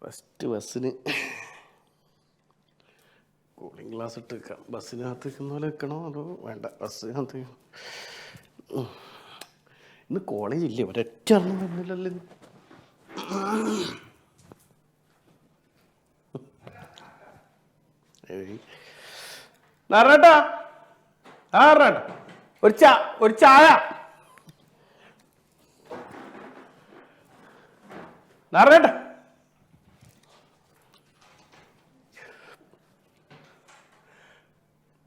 First ബസ്സിന് cooling glass ഇട്ട് വെക്കാം. ബസ്സിനകത്ത് വെക്കുന്ന പോലെ വെക്കണോ അതോ വേണ്ട? ബസ്സിനകത്ത് ഇന്ന് കോളേജ് ഇല്ലേ? ഒരൊറ്റ ഒന്നും വന്നില്ലല്ലോ ഇന്ന്. നാരാട്ടാ ഒരു ചായ നാരാട്ടാ.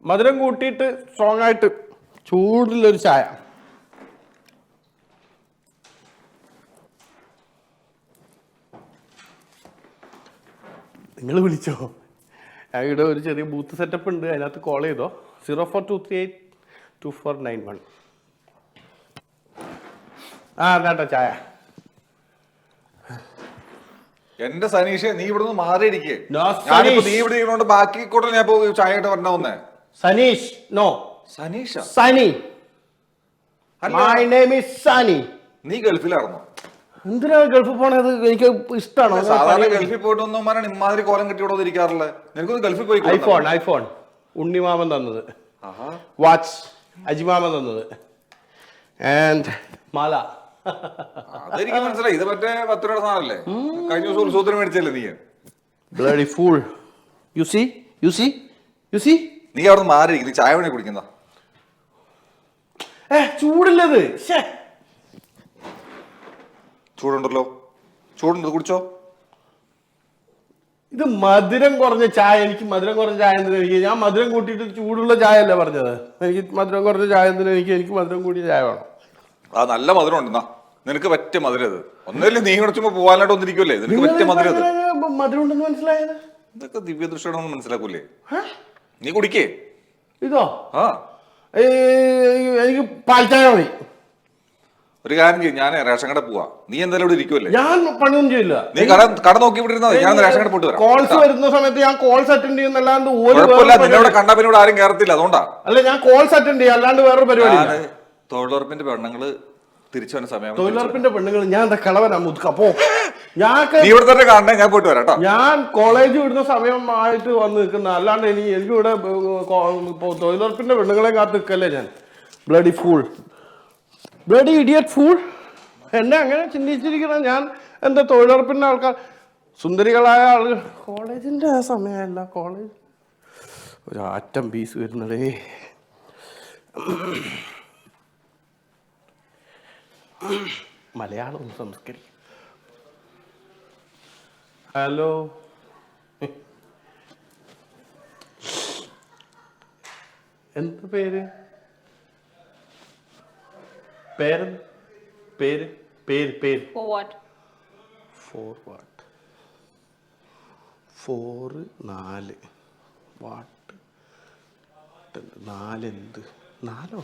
മധുരം കൂട്ടിയിട്ട് സ്ട്രോങ് ആയിട്ട് ചൂടിലൊരു ചായ. നിങ്ങൾ വിളിച്ചോ? ഇവിടെ ഒരു ചെറിയ ബൂത്ത് സെറ്റപ്പ് ഉണ്ട്, അതിനകത്ത് കോൾ ചെയ്തോ. 0423824991. അതാട്ടോ ചായ. എന്റെ സനീഷ്, നീ ഇവിടുന്ന് മാറിയിരിക്കേ. നീ ഇവിടെ ഇരുന്നോണ്ട് ബാക്കി കൂടെ ഞാൻ ചായ ആയിട്ട് പറഞ്ഞ വന്നേ. സനീഷ് നോ. സനീഷ? സനി. മൈ നെയിം ഈസ് സനി. നീ ഗൾഫിലായിരുന്നോ? എന്തിനാ ഗൾഫിൽ പോണത്? എനിക്ക് ഇഷ്ടമാണോ? സാധാരണ ഗൾഫിൽ പോയിട്ടൊന്നും പറഞ്ഞാൽ ഇമാതിരി കോലം കെട്ടി ഇവിടെ ഇരിക്കാറില്ല. നിനക്കൊന്ന് ഗൾഫിൽ പോയി. ഐഫോൺ ഉണ്ണിമാമൻ തന്നത്, വാച്ച് അജിമാമൻ തന്നത്, ആൻഡ് മാല. അതെനിക്ക് മനസ്സിലായി. ഇത് മറ്റേ 10 രൂപയുടെ സാധനല്ലേ? കഴിഞ്ഞ ദിവസം ഉത്സവത്തിന് മേടിച്ചല്ലേ നീ? Bloody fool. യു സീ നീ അവിടെ മാറിയിരിക്കും. നീ ചായ വേണേ കുടിക്കുന്ന ചൂടില്ലത്. ചൂടുണ്ടല്ലോ. ചൂടുണ്ട്, കുടിച്ചോ. ഇത് മധുരം കുറഞ്ഞ ചായ. എനിക്ക് മധുരം കുറഞ്ഞ ചായ എന്തിനാ? ഞാൻ മധുരം കൂട്ടിയിട്ട് ചൂടുള്ള ചായ അല്ലേ പറഞ്ഞത്. എനിക്ക് മധുരം കുറഞ്ഞ ചായ എന്തിനാ? എനിക്ക് മധുരം കൂടിയ ചായ വേണം. ആ നല്ല മധുരം ഉണ്ടെന്നാ. നിനക്ക് പറ്റിയ മധുരം അത്. ഒന്നല്ലേ നീ കുറച്ചുമ്പോ പോകാനായിട്ട് വന്നിരിക്കുമല്ലേ? നിനക്ക് പറ്റിയ മധുരം അത്. മധുരം ഉണ്ടെന്ന് മനസ്സിലായത്? ഇതൊക്കെ ദിവ്യ ദൃഷ്ടിയാണെന്ന് മനസ്സിലാക്കൂലേ? നീ കുടിക്കേ. ഇതോ? ആ, എനിക്ക് പാൽ ചായ മതി. ഒരു കാര്യം ചെയ്യും, ഞാൻ റേഷൻ കട പോവാ. നീ എന്തായാലും ഇവിടെ ഇരിക്കുമല്ലേ? ഞാൻ പണിയൊന്നും ചെയ്യില്ല. നീ കട നോക്കി വിട്ടിരുന്നാ ഞാൻ റേഷൻ കട പോയിട്ട് വരാം. കോൾസ് വരുന്ന സമയത്ത് ഞാൻ കോൾസ് അറ്റൻഡ് ചെയ്യുന്നല്ലാണ്ട് നിന്നോട് കണ്ടാ പിന്നെ ഇവിടെ ആരും കയറത്തില്ല. അതുകൊണ്ടാ. അല്ല, ഞാൻ കോൾസ് അറ്റൻഡ് ചെയ്യാം, അല്ലാണ്ട് വേറൊരു പരിപാടി. തൊഴിലുറപ്പിന്റെ പെണ്ണുങ്ങള് തിരിച്ചു വന്ന സമയം. തൊഴിലുറപ്പിന്റെ പെണ്ണുങ്ങൾ ഞാൻ എന്താ കളവനാ മുതുക്ക? അപ്പോ ഇവിടെ തന്നെ കാണണേ, ഞാൻ പോയിട്ട് വരാം. ഞാൻ കോളേജ് വിടുന്ന സമയമായിട്ട് വന്ന് നിൽക്കുന്ന, അല്ലാണ്ട് എനിക്കിവിടെ തൊഴിലുറപ്പിന്റെ പെണ്ണുങ്ങളെ കാത്ത് നിൽക്കല്ലേ ഞാൻ. Bloody fool, bloody idiot fool. എന്നെ അങ്ങനെ ചിന്തിച്ചിരിക്കണം ഞാൻ. എന്താ തൊഴിലുറപ്പിന്റെ ആൾക്കാർ, സുന്ദരികളായ ആളുകൾ. കോളേജിന്റെ ആ സമയമല്ല. കോളേജ് ഒരു ആറ്റം പീസ് വരുന്നതേ. മലയാളം ഒന്ന് സംസ്കരിക്കും. ഹലോ, എന്താ പേര്? പേര് പേര് പേര് പേര് ഫോർ വാട്ട്? 4 4 വാട്ട് 4 എന്ത് 4?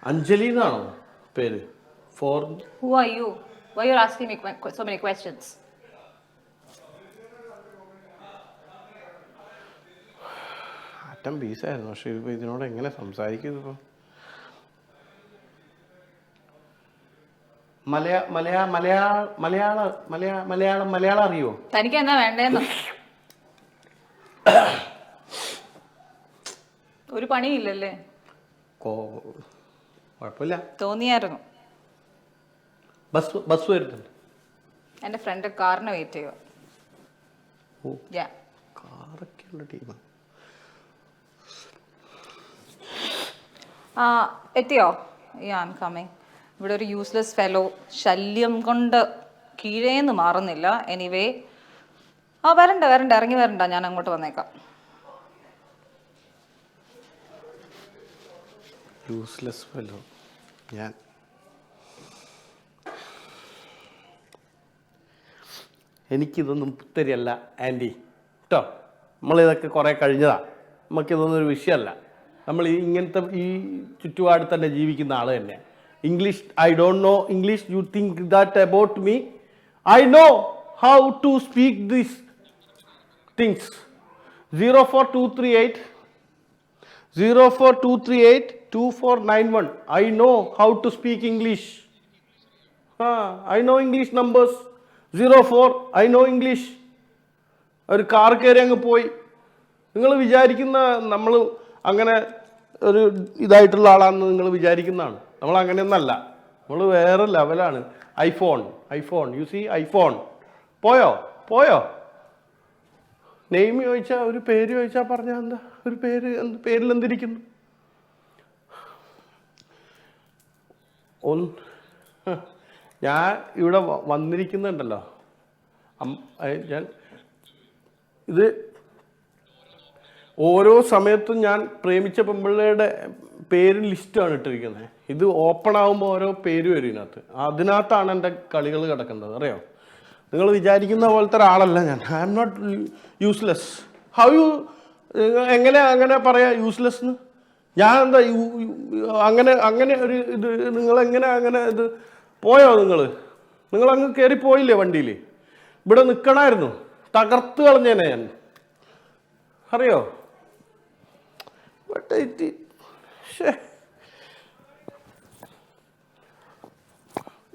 അഞ്ജലി എന്നാണോ പേര്? 4. Who are you? Why you're asking me so many questions? Atom പീസായിരുന്നു. പക്ഷെ ഇപ്പൊ ഇതിനോട് എങ്ങനെ സംസാരിക്കും? ഇപ്പൊ മലയാളം അറിയോ? തനിക്ക് എന്നാ വേണ്ടേന്ന്? ഒരു പണിയില്ലല്ലേ? കുഴപ്പമില്ല. തോന്നിയായിരുന്നു. ബസ് വരുന്നുണ്ട്. എന്റെ ഫ്രണ്ട് കാറിന് വെയിറ്റ് ചെയ്യുക. കാറൊക്കെയുള്ള ടീമാണ്. എത്തിയോ? I am coming. ഇവിടെ ഒരു യൂസ്ലെസ് ഫെലോ ശല്യം കൊണ്ട് കീഴേന്ന് മാറുന്നില്ല. എനിവേ, വരണ്ട ഇറങ്ങി വരണ്ട, ഞാൻ അങ്ങോട്ട് വന്നേക്കാം. Useless fellow. എനിക്കിതൊന്നും പുത്തരിയല്ല ആൻറ്റി കേട്ടോ. നമ്മളിതൊക്കെ കുറേ കഴിഞ്ഞതാ. നമുക്കിതൊന്നും ഒരു വിഷയമല്ല. നമ്മൾ ഇങ്ങനത്തെ ഈ ചുറ്റുപാട് തന്നെ ജീവിക്കുന്ന ആൾ തന്നെ. English I don't know English. You think that about me. I know how to speak these things. 0423824991. I know how to speak English. I know English numbers 04 I know English. ഒരു കാർ കയറി അങ്ങ് പോയി. നിങ്ങൾ വിചാരിക്കുന്ന നമ്മൾ അങ്ങനെ ഒരു ഇതായിട്ടുള്ള ആളാണെന്ന് നിങ്ങൾ വിചാരിക്കുന്നതാണ്. നമ്മൾ അങ്ങനെയൊന്നല്ല. നമ്മൾ വേറെ ലെവലാണ്. IPhone you see iPhone. പോയോ നെയിം ചോദിച്ചാൽ, ഒരു പേര് ചോദിച്ചാൽ പറഞ്ഞാൽ എന്താ, ഒരു പേരിൽ എന്തിരിക്കുന്നു? ഞാൻ ഇവിടെ വന്നിരിക്കുന്നുണ്ടല്ലോ, ഞാൻ ഇത് ഓരോ സമയത്തും ഞാൻ പ്രേമിച്ച പെമ്പിള്ളയുടെ പേര് ലിസ്റ്റാണ് ഇട്ടിരിക്കുന്നത്. ഇത് ഓപ്പൺ ആകുമ്പോൾ ഓരോ പേര് വരും ഇതിനകത്ത്. അതിനകത്താണ് എൻ്റെ കളികൾ കിടക്കുന്നത്, അറിയോ? നിങ്ങൾ വിചാരിക്കുന്ന പോലത്തെ ഒരാളല്ല ഞാൻ. I am not useless. എങ്ങനെ പറയാ യൂസ്ലെസ് എന്ന്? ഞാൻ എന്താ അങ്ങനെ ഒരു ഇത് നിങ്ങളെങ്ങനെ അങ്ങനെ ഇത് പോയോ? നിങ്ങളങ്ങ് കയറി പോയില്ലേ വണ്ടിയിൽ? ഇവിടെ നിൽക്കണമായിരുന്നു, തകർത്ത് കളഞ്ഞേനെ ഞാൻ, അറിയോ? But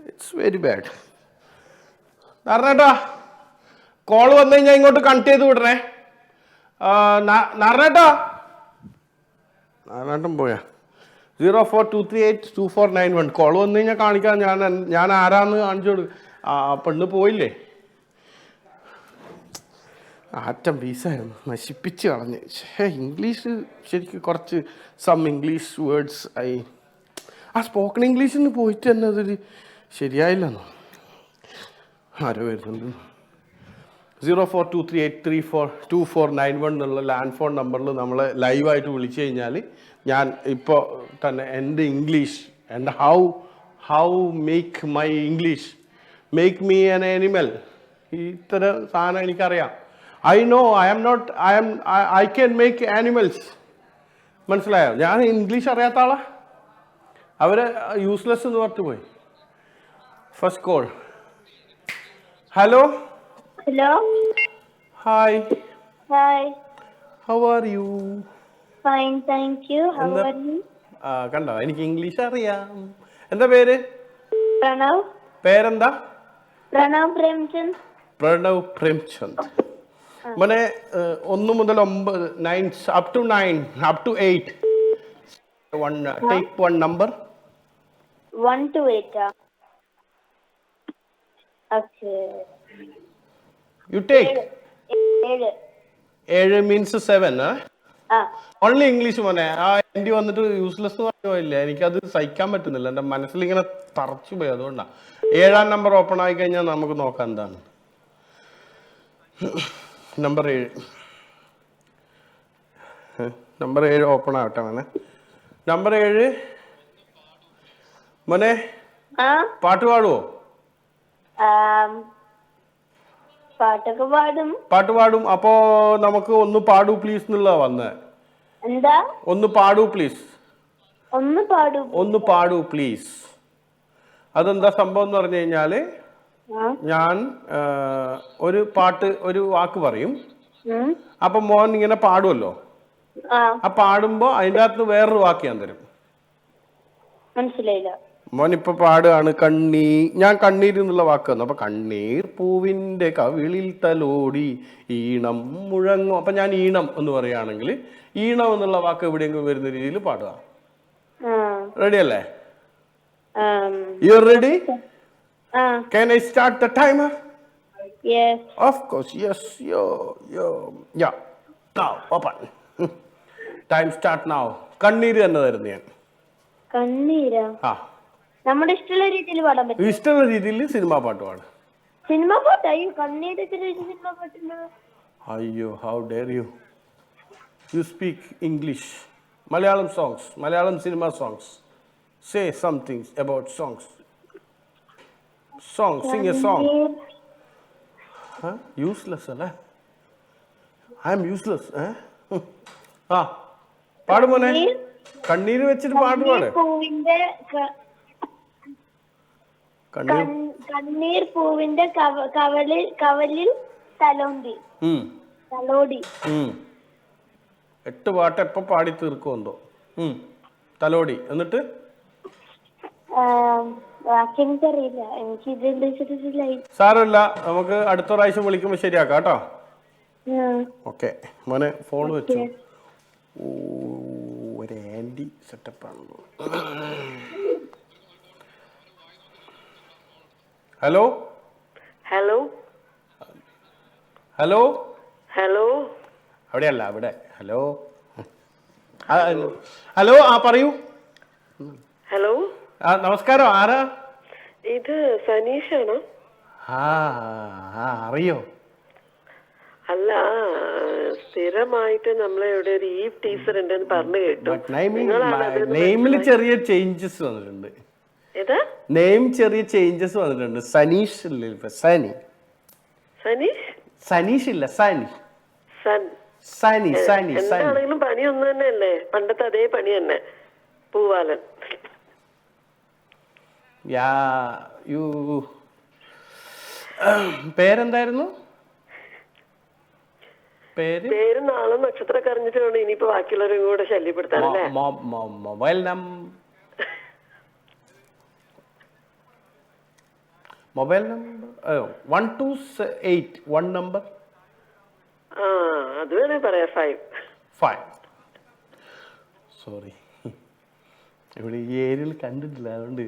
it's very bad. നാരായണേട്ടാ, കോള് വന്നു കഴിഞ്ഞാൽ ഇങ്ങോട്ട് കണക്ട് ചെയ്ത് വിടണേ. നാരായണേട്ടൻ പോയാ? 04238249 കോള് വന്നു കഴിഞ്ഞാൽ കാണിക്കാം. ഞാൻ ആരാന്ന് കാണിച്ചു കൊടുക്കും. പെണ്ണ് പോയില്ലേ? ആറ്റം പീസായിരുന്നു, നശിപ്പിച്ച് കളഞ്ഞ്. ഇംഗ്ലീഷ് ശരിക്കും കുറച്ച് ഇംഗ്ലീഷ് വേർഡ്സ് സ്പോക്കൺ ഇംഗ്ലീഷിന് പോയിട്ട് തന്നെ അതൊരു ശരിയായില്ലെന്നോ. ആരോ വരുന്നുണ്ട്. 0423832491 എന്നുള്ള ലാൻഡ് ഫോൺ നമ്പറിൽ നമ്മളെ ലൈവായിട്ട് വിളിച്ചു കഴിഞ്ഞാൽ ഞാൻ ഇപ്പോൾ തന്നെ എൻ്റെ ഇംഗ്ലീഷ്, എൻ്റെ how make my English make me an animal, ഇത്തരം സാധനം എനിക്കറിയാം. I know I can make animals. മനസ്സിലായോ? ഞാൻ ഇംഗ്ലീഷ് അറിയാത്ത ആളാ. അവര് യൂസ്ലെസ് എന്ന് പറഞ്ഞു പോയി. First call. Hello. Hi. How are you? Fine, thank you. How are you? കണ്ടോ, എനിക്ക് ഇംഗ്ലീഷ് അറിയാം. എന്താ പേര്? Pranav. പേരെന്താ? Pranav Premchand. പ്രണവ് പ്രേംചന്ദ്. മോനെ 1 മുതൽ 9 up to 8. Take one number. 1 to 8. Okay. You take 7. 7 means 7. Only English മോനെ. എൻ്റെ വന്നിട്ട് യൂസ്ലെസ് പോയില്ല. എനിക്കത് സഹിക്കാൻ പറ്റുന്നില്ല. എൻ്റെ മനസ്സിലിങ്ങനെ തറച്ചു പോയി. അതുകൊണ്ടാണ്. 7ാം നമ്പർ ഓപ്പൺ ആയി കഴിഞ്ഞാൽ നമുക്ക് നോക്കാം എന്താണ്. നമ്പർ 7 ഓപ്പൺ ആവട്ടെ മോനെ. നമ്പർ 7 മോനെ, പാട്ട് പാടുവോ? പാട്ടൊക്കെ പാടും. പാട്ട് പാടും. അപ്പോ നമുക്ക് ഒന്ന് പാടൂ പ്ലീസ് എന്നുള്ള വന്നേ. എന്താ? ഒന്ന് പാടൂ പ്ലീസ്. ഒന്ന് പാടൂ പ്ലീസ്. അതെന്താ സംഭവം എന്ന് പറഞ്ഞു കഴിഞ്ഞാല്, ഞാൻ ഒരു പാട്ട്, ഒരു വാക്ക് പറയും. അപ്പൊ മോൻ ഇങ്ങനെ പാടുമല്ലോ. ആ പാടുമ്പോ അതിൻ്റെ അകത്ത് വേറൊരു വാക്ക് ഞാൻ തരും. മനസ്സിലായില്ല. മോൻ ഇപ്പൊ പാടുകയാണ് ഞാൻ കണ്ണീർ എന്നുള്ള വാക്ക് തന്നു. അപ്പൊ കണ്ണീർ പൂവിന്റെ കവിളിൽ തലോടി ഈണം മുഴങ്ങും. അപ്പൊ ഞാൻ ഈണം എന്ന് പറയുകയാണെങ്കിൽ ഈണം എന്നുള്ള വാക്ക് എവിടെയെങ്കിലും വരുന്ന രീതിയിൽ പാടുക. റെഡി അല്ലേ? You ready? Can I start the timer? Yes. Of course, yes. Yeah. Now, open. Time start now. കണ്ണീര് തന്നെ തരുന്നു ഞാൻ. കണ്ണീരാ? നമ്മുടെ ഇഷ്ടമുള്ള രീതിയിൽ പാടാൻ പറ്റും. ഇഷ്ടമുള്ള രീതിയിൽ സിനിമാ പാട്ട് പാടും. സിനിമ പാട്ട്? അയ്യോ, കണ്ണീര് സിനിമ പാട്ടില്ല. അയ്യോ, how dare you? You speak English. Malayalam songs, Malayalam cinema songs. Say something about songs. Sing a song. Useless അല്ലേ? I am useless. പാട് മോനെ. കണ്ണീര് വെച്ചിട്ട് പാട്ട് പാട്. കണ്ണീർ പൂവിന്റെ കവലിൽ തലോടി. 8 പാട്ട് എപ്പോ പാടി തീർക്കുമെന്തോ. തലോടി. എന്നിട്ട് ബാക്കി എനിക്കറിയില്ല. എനിക്ക് ഇത് ഉദ്ദേശിച്ചിട്ടില്ലായി. സാരമില്ല, നമുക്ക് അടുത്ത പ്രാവശ്യം വിളിക്കുമ്പോൾ ശരിയാക്കാം കേട്ടോ. ഓക്കെ മോനെ ഫോൺ വെച്ചു. ഒരു ആൻറ്റി സെറ്റപ്പാണല്ലോ. ഹലോ ഹലോ ഹലോ ഹലോ അവിടെയല്ല, അവിടെ. ഹലോ ഹലോ, ആ പറയൂ. ഹലോ നമസ്കാരം, ആരാ? ഇത് സനീഷാണോ? അറിയോ? അല്ല, സ്ഥിരമായിട്ട് നമ്മളെ ഇവിടെ ഒരു ഈവ് ടീച്ചർ ഉണ്ടെന്ന് പറഞ്ഞു കേട്ടു. നെയിമിൽ ചെറിയ ചേഞ്ചസ് വന്നിട്ടുണ്ട്. ഏതാ നെയിം ചെറിയ ചേഞ്ചസ് വന്നിട്ടുണ്ട്. സനീഷ് ഇല്ല, സനി. സനീഷ്? സനീഷ് ഇല്ല, സനി. സനി സനി. എന്താണെങ്കിലും പണി ഒന്ന് തന്നെയല്ലേ, പണ്ടത്തെ അതേ പണി തന്നെ. പൂവാലൻ. പേരെന്തായിരുന്നു? പേര് നാളെ നക്ഷത്രമൊക്കെ അറിഞ്ഞിട്ട് വേണം ഇനിയിപ്പോ ബാക്കിയുള്ളവരും കൂടെ ശല്യപ്പെടുത്താനല്ലേ. Mobile number 1281 1 number. അത് വേണേ പറയാം. 5. സോറി, ഇവിടെ ഈ ഏരിയയിൽ കണ്ടിട്ടില്ല, അതുകൊണ്ട്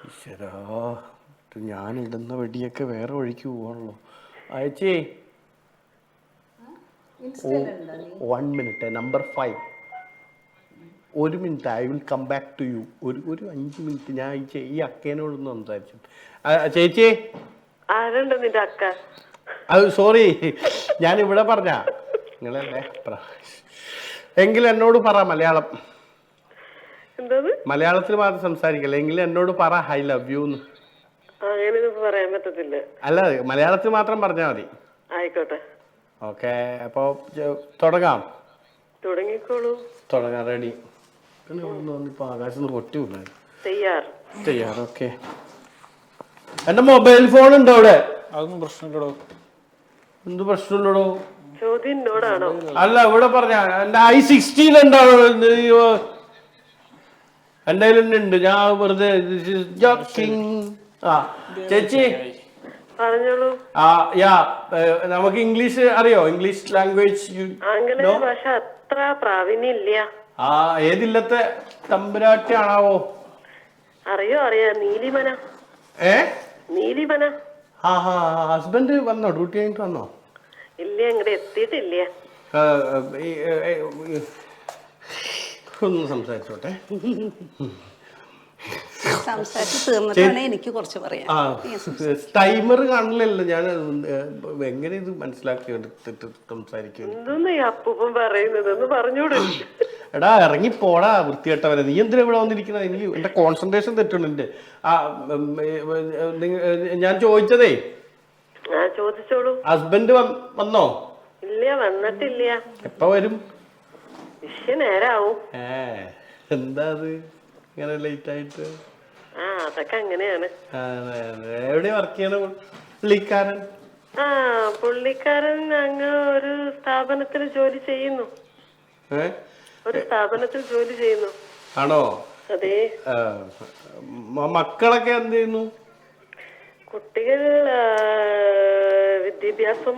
ഈശ്വരാ, ഞാൻ ഇടുന്ന വെടിയൊക്കെ വേറെ വഴിക്ക് പോവാണല്ലോ. അയച്ചേ 1 minute, number 5. 1 minute, I will come back to you. ഒരു 5 മിനിറ്റ് ഞാൻ ഈ അക്കേനോടൊന്ന് സംസാരിച്ചു. ചേച്ചി, ആരുണ്ട് നിന്റെ അക്ക? അത് സോറി, ഞാൻ ഇവിടെ പറഞ്ഞ നിങ്ങളല്ലേ. എങ്കിൽ എന്നോട് പറ മലയാളം. മലയാളത്തിൽ മാത്രം സംസാരിക്കല്ലേ, എങ്കിൽ എന്നോട് പറ ഐ ലവ് യു എന്ന്. അങ്ങനെയൊന്നും പറയാൻ പറ്റത്തില്ല. അല്ല, മലയാളത്തിൽ മാത്രം പറഞ്ഞാൽ മതി. ആയിക്കോട്ടെ. ഓക്കെ, അപ്പൊ തുടങ്ങാം. തുടങ്ങിക്കോളൂ. തുടങ്ങാം, റെഡി. ഇപ്പൊ ആകാശം ഒറ്റൂല. തയ്യാർ. ഓക്കെ. എന്റെ മൊബൈൽ ഫോൺ ഉണ്ടോ അവിടെ? അതൊന്നും പ്രശ്നമില്ലടോ. എന്ത് പ്രശ്നമില്ലടോ? ചോദ്യം എന്നോടാണോ? അല്ല, ഇവിടെ പറഞ്ഞ എന്റെ i16 ഉണ്ടാവോ? എന്റെ കയ്യിലുണ്ട്. ഞാൻ വെറുതെ ചേച്ചി പറഞ്ഞോളൂ. നമുക്ക് ഇംഗ്ലീഷ് അറിയോ? English language? ആംഗലേയ ഭാഷ അത്ര പ്രാവീണ്യില്ല. ഏതില്ലത്തെ തമ്പുരാട്ടി ആണാവോ? അറിയാ. നീലിമന. നീലിമന. ഹസ്ബൻഡ് വന്നോ? ഡ്യൂട്ടി കഴിഞ്ഞിട്ട് വന്നോ? ഇല്ല, ഇങ്ങോട്ട് എത്തിയിട്ടില്ല. ഒന്ന് സംസാരിച്ചോട്ടെ. സംസാരിച്ച് തീർന്നിട്ടാണ് എനിക്ക് കുറച്ച് പറയാം. ടൈമർ കാണില്ലല്ലോ, ഞാൻ എങ്ങനെ ഇത് മനസ്സിലാക്കി എടുത്തിട്ട് സംസാരിക്കും? എന്തോന്ന് ഈ അപ്പൂപ്പൻ പറയുന്നത് പറഞ്ഞൂടെ? എടാ, ഇറങ്ങി പോടാ വൃത്തികെട്ടവരെ. നീ എന്തിനാ ഇവിടെ വന്നിരിക്കുന്നത്? എനിക്ക് എന്റെ കോൺസെൻട്രേഷൻ തെറ്റുണ്ട്. എന്റെ ഞാൻ ചോദിച്ചതേ, ചോദിച്ചോളൂ. ഹസ്ബൻഡ് വന്നോ? ഇല്ല, വന്നിട്ടില്ല. എപ്പ വരും? നേരാവും. എന്താ അത് ഇങ്ങനെ ലേറ്റ് ആയിട്ട്? അതൊക്കെ അങ്ങനെയാണ്. എവിടെ വർക്ക് ചെയ്യണ പുള്ളിക്കാരൻ? പുള്ളിക്കാരൻ അങ്ങ് ഒരു സ്ഥാപനത്തിൽ ജോലി ചെയ്യുന്നു. ആണോ? അതെ. മക്കളൊക്കെ എന്ത് ചെയ്യുന്നു? കുട്ടികൾ വിദ്യാഭ്യാസം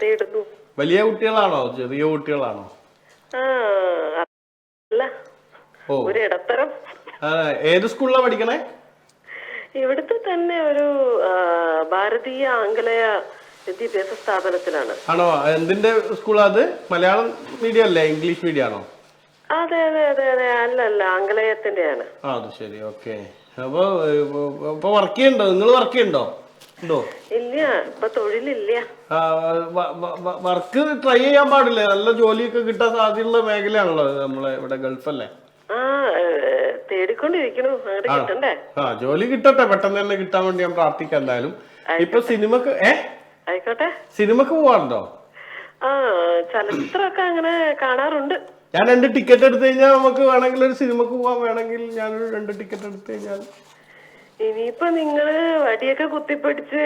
തേടുന്നു. വലിയ കുട്ടികളാണോ ചെറിയ കുട്ടികളാണോ? അല്ല, ഒരു ഇടത്തരം. ഏത് സ്കൂളിലാ പഠിക്കണേ? ഇവിടുത്തെ തന്നെ ഒരു ഭാരതീയ ആംഗലേയ വിദ്യാഭ്യാസ സ്ഥാപനത്തിലാണ്. ആണോ? എന്തിന്റെ സ്കൂളാ അത്? മലയാളം മീഡിയം അല്ലേ, ഇംഗ്ലീഷ് മീഡിയം ആണോ? അതെ. അല്ല, ആംഗലേയത്തിന്റെയാണ്. അത് ശരി. ഓക്കെ. അപ്പൊ വർക്ക് ചെയ്യണ്ടോ? നിങ്ങൾ വർക്ക് ചെയ്യണ്ടോ? ഇല്ല, ഇപ്പൊ തൊഴിലില്ല. വർക്ക് ട്രൈ ചെയ്യാൻ പാടില്ലേ? നല്ല ജോലിയൊക്കെ കിട്ടാൻ സാധ്യതയുള്ള മേഖലയാണല്ലോ നമ്മളെ ഇവിടെ, ഗൾഫല്ലേ? തേടിക്കൊണ്ടിരിക്കണു. ജോലി കിട്ടട്ടെ, പെട്ടെന്ന് തന്നെ കിട്ടാൻ വേണ്ടി ഞാൻ പ്രാർത്ഥിക്കാം. എന്തായാലും ഇപ്പൊ സിനിമക്ക് ആയിക്കോട്ടെ. സിനിമക്ക് പോവാറുണ്ടോ? ചലച്ചിത്രമൊക്കെ അങ്ങനെ കാണാറുണ്ട്. ഞാൻ 2 ടിക്കറ്റ് എടുത്തു കഴിഞ്ഞാൽ നമുക്ക് വേണമെങ്കിൽ ഒരു സിനിമക്ക് പോവാൻ. വേണമെങ്കിൽ ഞാനൊരു 2 ടിക്കറ്റ് എടുത്തു കഴിഞ്ഞാൽ. ഇനിയിപ്പോ നിങ്ങള് വടിയൊക്കെ കുത്തിപ്പിടിച്ച്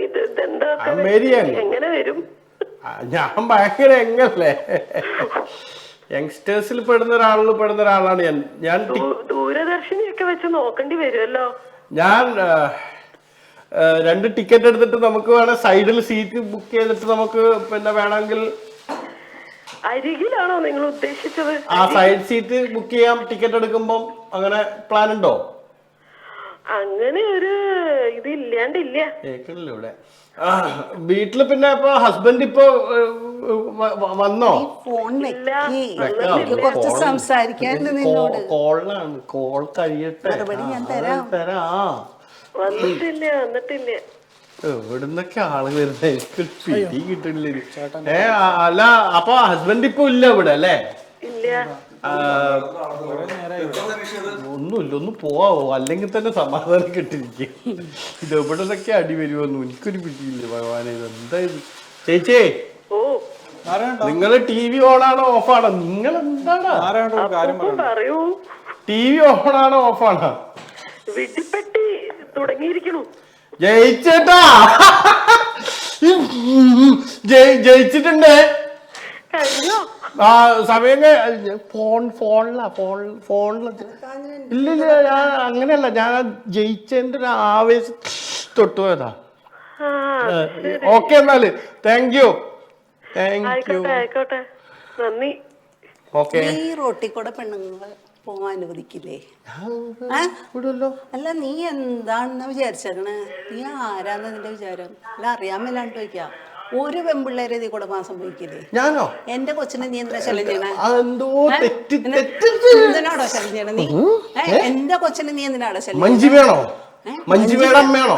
ഇത് എന്താ എങ്ങനെ വരും? ഞാൻ ഭയങ്കര എങ്ങല്ലേ യങ്സ്റ്റേഴ്സിൽ പെടുന്ന ഒരാളാണ് ഞാൻ ദൂരദർശിനിയൊക്കെ വെച്ച് നോക്കേണ്ടി വരുമല്ലോ. ഞാൻ 2 ടിക്കറ്റ് എടുത്തിട്ട് നമുക്ക് വേണേൽ സൈഡിൽ സീറ്റ് ബുക്ക് ചെയ്തിട്ട് നമുക്ക് പിന്നെ വേണമെങ്കിൽ അരികിലാണോ നിങ്ങൾ ഉദ്ദേശിച്ചത്? ആ സൈഡ് സീറ്റ് ബുക്ക് ചെയ്യാം ടിക്കറ്റ് എടുക്കുമ്പം. അങ്ങനെ പ്ലാൻ ഉണ്ടോ? അങ്ങനെ ഒരു ഇത് ഇല്ലാണ്ടില്ല. കേൾക്കണില്ല ഇവിടെ. വീട്ടില് പിന്നെ ഇപ്പൊ ഹസ്ബൻഡ് ഇപ്പൊ വന്നോ? ഫോൺ വെക്ക് കുറച്ച് സംസാരിക്കാനുണ്ട് നിന്നോട്. കോളിലാണ്. കോൾ കഴിയട്ടെ. മറുപടി ഞാൻ തരാം. വന്നിട്ടില്ല. എവിടുന്നൊക്കെ ആള് വരുന്ന എനിക്ക് പിടി കിട്ടണില്ല. അല്ല അപ്പൊ ഹസ്ബൻഡ് ഇപ്പൊ ഇല്ല ഇവിടെ അല്ലേ? ഇല്ല. ഒന്നുമില്ല, ഒന്ന് പോവാവോ? അല്ലെങ്കിൽ തന്നെ സമാധാനം കിട്ടിരിക്കും. ഇത് എവിടുന്നൊക്കെ അടി വരുമോന്നും എനിക്കൊരു പിടിയില്ല ഭഗവാനെ. എന്താ ഇത്? ചേച്ചി, നിങ്ങള് TV ഓണാണോ ഓഫാണോ? നിങ്ങൾ എന്താണ് പറയൂ. TV ഓണാണോ ഓഫാണോ? വെടിപ്പെട്ടി തുടങ്ങിയിരിക്കണു. ജയിച്ചേട്ടാ, ജയിച്ചിട്ടുണ്ട്. കഴിഞ്ഞോ? ആ സമയം ഫോണില്ല. ഇല്ലില്ല, ഞാൻ അങ്ങനെയല്ല. ഞാൻ ജയിച്ചതിന്റെ ഒരു ആവേശം തൊട്ടുപോയതാ. ഓക്കെ എന്നാല് താങ്ക് യു. ആയിക്കോട്ടെ. നന്ദി. ഓക്കെ. ഈ റോട്ടിൽ കൂടെ പെണ്ണുങ്ങൾ പോകാൻ അനുവദിക്കില്ലേ? അല്ല, നീ എന്താണെന്ന് വിചാരിച്ചേക്കണേ? നീ ആരാന്ന് നിന്റെ വിചാരം? അല്ല, അറിയാൻ മേലാണ്ട് ചോദിക്കാം. ഒരു പെൺപിള്ളേരെ നീ കൂടെ മാസം പോയിക്കില്ലേ? ഞാനോ? എന്റെ കൊച്ചിനെ നീ എന്തിനാ ശല്യം ചെയ്യണേ? എന്തിനാടോ ശല്യം ചെയ്യണേ നീ? എന്റെ കൊച്ചിനെ നീ എന്തിനാടോ ശല്യം? മഞ്ജു വേണോ? മഞ്ജു വേണം അമ്മയാണോ?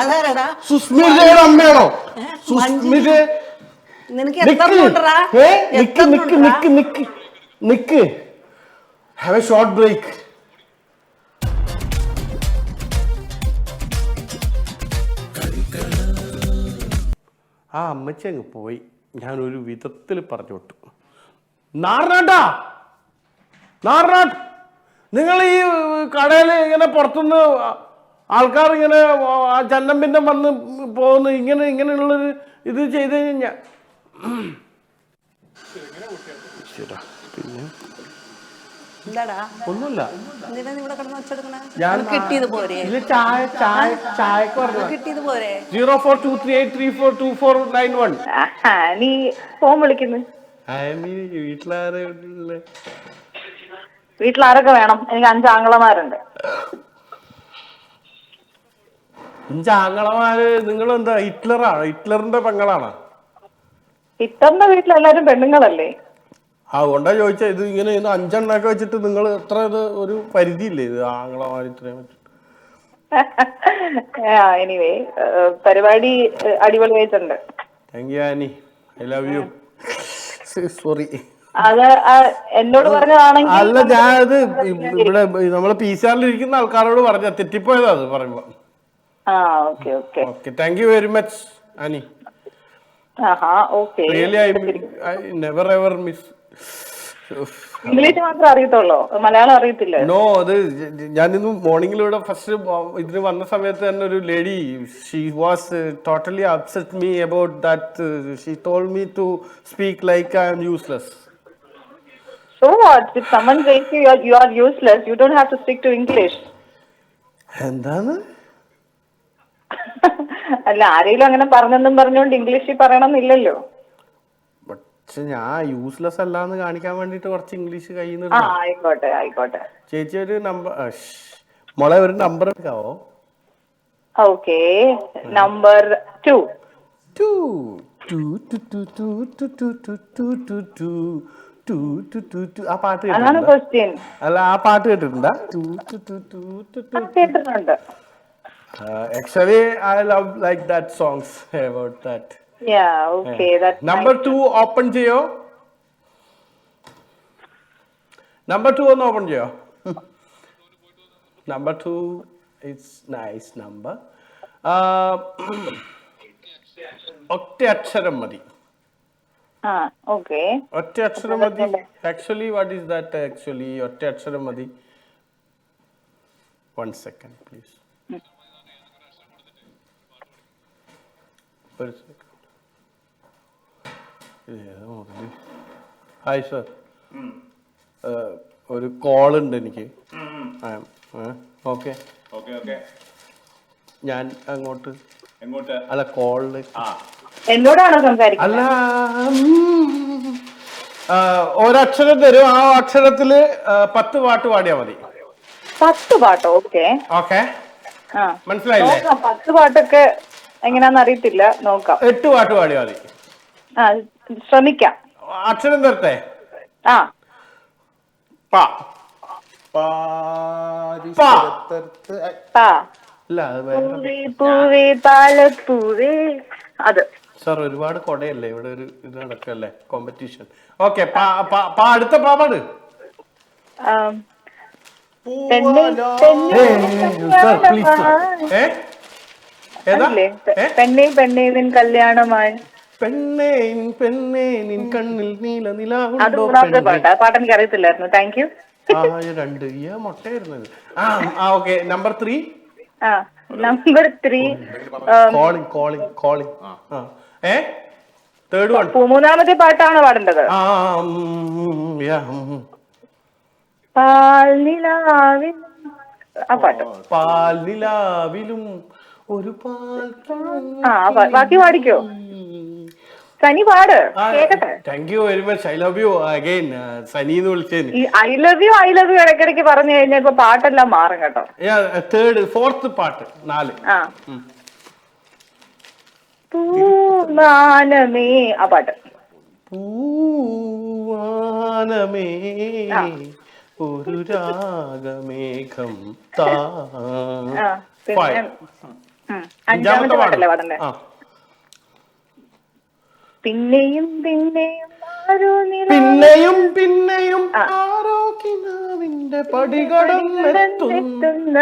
അതാരടാ? സുസ്മിതയുടെ അമ്മയാണോ? സുസ്മിത നിനക്ക് എത്ര നിക്ക്. Have a short break. ആ അമ്മച്ചി അങ്ങ് പോയി. ഞാനൊരു വിധത്തിൽ പറഞ്ഞു വിട്ടു. നാർനാട്ട്, നിങ്ങൾ ഈ കടയിൽ ഇങ്ങനെ പുറത്തുനിന്ന് ആൾക്കാർ ഇങ്ങനെ ചന്നം പിന്നെ വന്ന് പോകുന്നു ഇങ്ങനെയുള്ളൊരു ഇത് ചെയ്ത് കഴിഞ്ഞാൽ പിന്നെ ഒന്നുമില്ല. കിട്ടിയത് പോരെ? 0423834241. നീ ഫോൺ വിളിക്കുന്നു. വീട്ടിലാരൊക്കെ വേണം? എനിക്ക് 5 ആങ്ങളമാരുണ്ട്. 5 ആങ്ങളമാര്? നിങ്ങളെന്താ ഹിറ്റ്ലറിന്റെ പെങ്ങളാണോ? ഹിറ്റ്ലറിന്റെ വീട്ടിലെല്ലാരും പെണ്ണുങ്ങളല്ലേ? അതുകൊണ്ടാ ചോദിച്ചാ. ഇത് ഇങ്ങനെ 5 എണ്ണൊക്കെ വെച്ചിട്ട് നിങ്ങൾ എത്ര ഇത് ഒരു പരിധിയില്ലേ ഇത് ആങ്ങളമാര് ഇത്രയും വെച്ചിട്ട്? എനിവേ, പരിപാടി അടിപൊളിയായിട്ടുണ്ട്. Thank you Annie, I love you. Sorry. അത് എന്നോട് പറഞ്ഞതാണെങ്കിൽ അല്ല, ഞാനത് ഇവിടെ നമ്മളെ PCR ഇരിക്കുന്ന ആൾക്കാരോട് പറഞ്ഞ തെറ്റിപ്പോയതാ അത് പറയുമ്പോ. Okay, thank you very much Annie. Really I never ever miss. English മാത്രമേ അറിയത്തുള്ളൂ, മലയാളം അറിയത്തില്ല. നോ, അത് ഞാൻ ഇന്ന് മോർണിംഗിൽ ഇവിടെ ഫസ്റ്റ് ഇതിന് വന്ന സമയത്ത് തന്നെ ഒരു lady, she was totally upset me about that. She told me to speak like I am useless. So what? If someone says you are useless, you don't have to stick to English. എന്താണ്? അല്ല, ആരെങ്കിലും അങ്ങനെ പറഞ്ഞെന്നും പറഞ്ഞുകൊണ്ട് ഇംഗ്ലീഷിൽ പറയണമെന്നില്ലല്ലോ. പക്ഷെ ഞാൻ useless അല്ലാന്ന് കാണിക്കാൻ വേണ്ടിട്ട് കുറച്ച് ഇംഗ്ലീഷ് കയ്യിൽ നിന്ന്. ആയിക്കോട്ടെ. ചേച്ചി ഒരു നമ്പർ, മോളെ ഒരു നമ്പർ എടുക്കാവോ? Okay, number 2. ആ പാട്ട് അതാണ് ക്വസ്റ്റ്യൻ. അല്ല, ആ പാട്ട് കേട്ടിട്ടുണ്ടാ? കേട്ടിട്ടുണ്ട്. Actually, I love like that songs about that. Yeah, okay, that's number nice. 2 open cheyo. Number 2 ഒന്ന് open cheyo. Number 2 is nice number. ഒറ്റ അക്ഷരം മതി. Okay. ഒറ്റ അക്ഷരം മതി. Actually, what is that actually? ഒറ്റ അക്ഷരം മതി. 1 second, please. ഹായ് സർ, ഒരു കോൾ ഉണ്ട് എനിക്ക്. ഓക്കെ, ഞാൻ അങ്ങോട്ട് അല്ല കോളില് എന്നോടാണോ സംസാരിക്കുന്നത്? അല്ല, ഒരക്ഷരം തരും, ആ അക്ഷരത്തില് 10 പാട്ട് പാടിയാ മതി. 10 പാട്ടോ? ഓക്കെ ഓക്കെ, ആ മനസ്സിലായില്ലേ? നോക്കാം. 10 പാട്ടൊക്കെ എങ്ങനെയാന്ന് അറിയത്തില്ല, നോക്കാം. 8 പാട്ട് പാടിയാ മതി. ആ ശ്രമിക്കാം. അക്ഷരം തരട്ടെ? ആ പ. പാ. ഇല്ല, അത് വേറെ. പൂവേ പൂവേ പാലപ്പൂവേ, അത്. സാർ ഒരുപാട് കൊടയല്ലേ ഇവിടെ, ഒരു ഇത് നടക്കല്ലേ, കോമ്പറ്റീഷൻ. ഓക്കെ, അടുത്ത പാട്. പെണ്ണേ പെണ്ണേ നിൻ കല്യാണമായി. പെണ്ണേ പെണ്ണേ നിൻ കണ്ണിൽ നീല അത് നിലാവുണ്ടോ? 3ാമത്തെ പാട്ട്. ആ പാട്ട് എനിക്ക് അറിയത്തില്ലായിരുന്നു. Thank you. 2 മുട്ടയായിരുന്നത്. Okay, number 3. ആ നമ്പർ 3 കോളിംഗ്. Third one. 3ാമത്തെ പാട്ടാണോ പാടേണ്ടത്? പാൽനിലാവിൽ, ആ പാട്ട്. പാൽനിലാവിലും ഒരു പാൽ. ബാക്കി പാടിക്കോ? സനി പാട് കേക്കട്ടെ. Thank you very much. I love you again. സനി എന്ന് വിളിച്ചേന്. ഈ ഐ ലവ് യു ഇടയ്ക്കിടയ്ക്ക് പറഞ്ഞു കഴിഞ്ഞാൽ ഇപ്പൊ പാട്ടെല്ലാം മാറും കേട്ടോ. ഫോർത്ത് പാട്ട് 4. ആ പൂമാനമേ, ആ പാട്ട്. പൂവാനമേ ഒരു രാഗമേഘം താ. അഞ്ചാമത്തെ പാട്ടല്ലേ പാടണ്ടേ? പിന്നെയും പിന്നെയും പിന്നെയും പിന്നെയും ആരോ കിനാവിന്റെ പടികടന്നെത്തുന്ന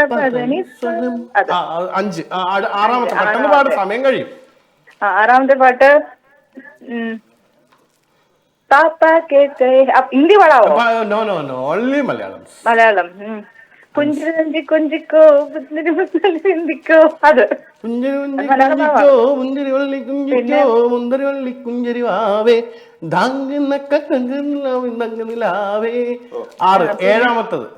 5. ആറാമത്തെ പെട്ടെന്ന് പാട്, സമയം കഴിയും. 6ാമത്തെ പാട്ട് ഹിന്ദി പാടാവോ? No only Malayalam. മലയാളം. കുഞ്ചിരി കൊഞ്ചിക്കോ ഹിന്ദിക്കോ, അത്. കുഞ്ചരി വാവേ നിലാവേ. 6. 7ാമത്തത്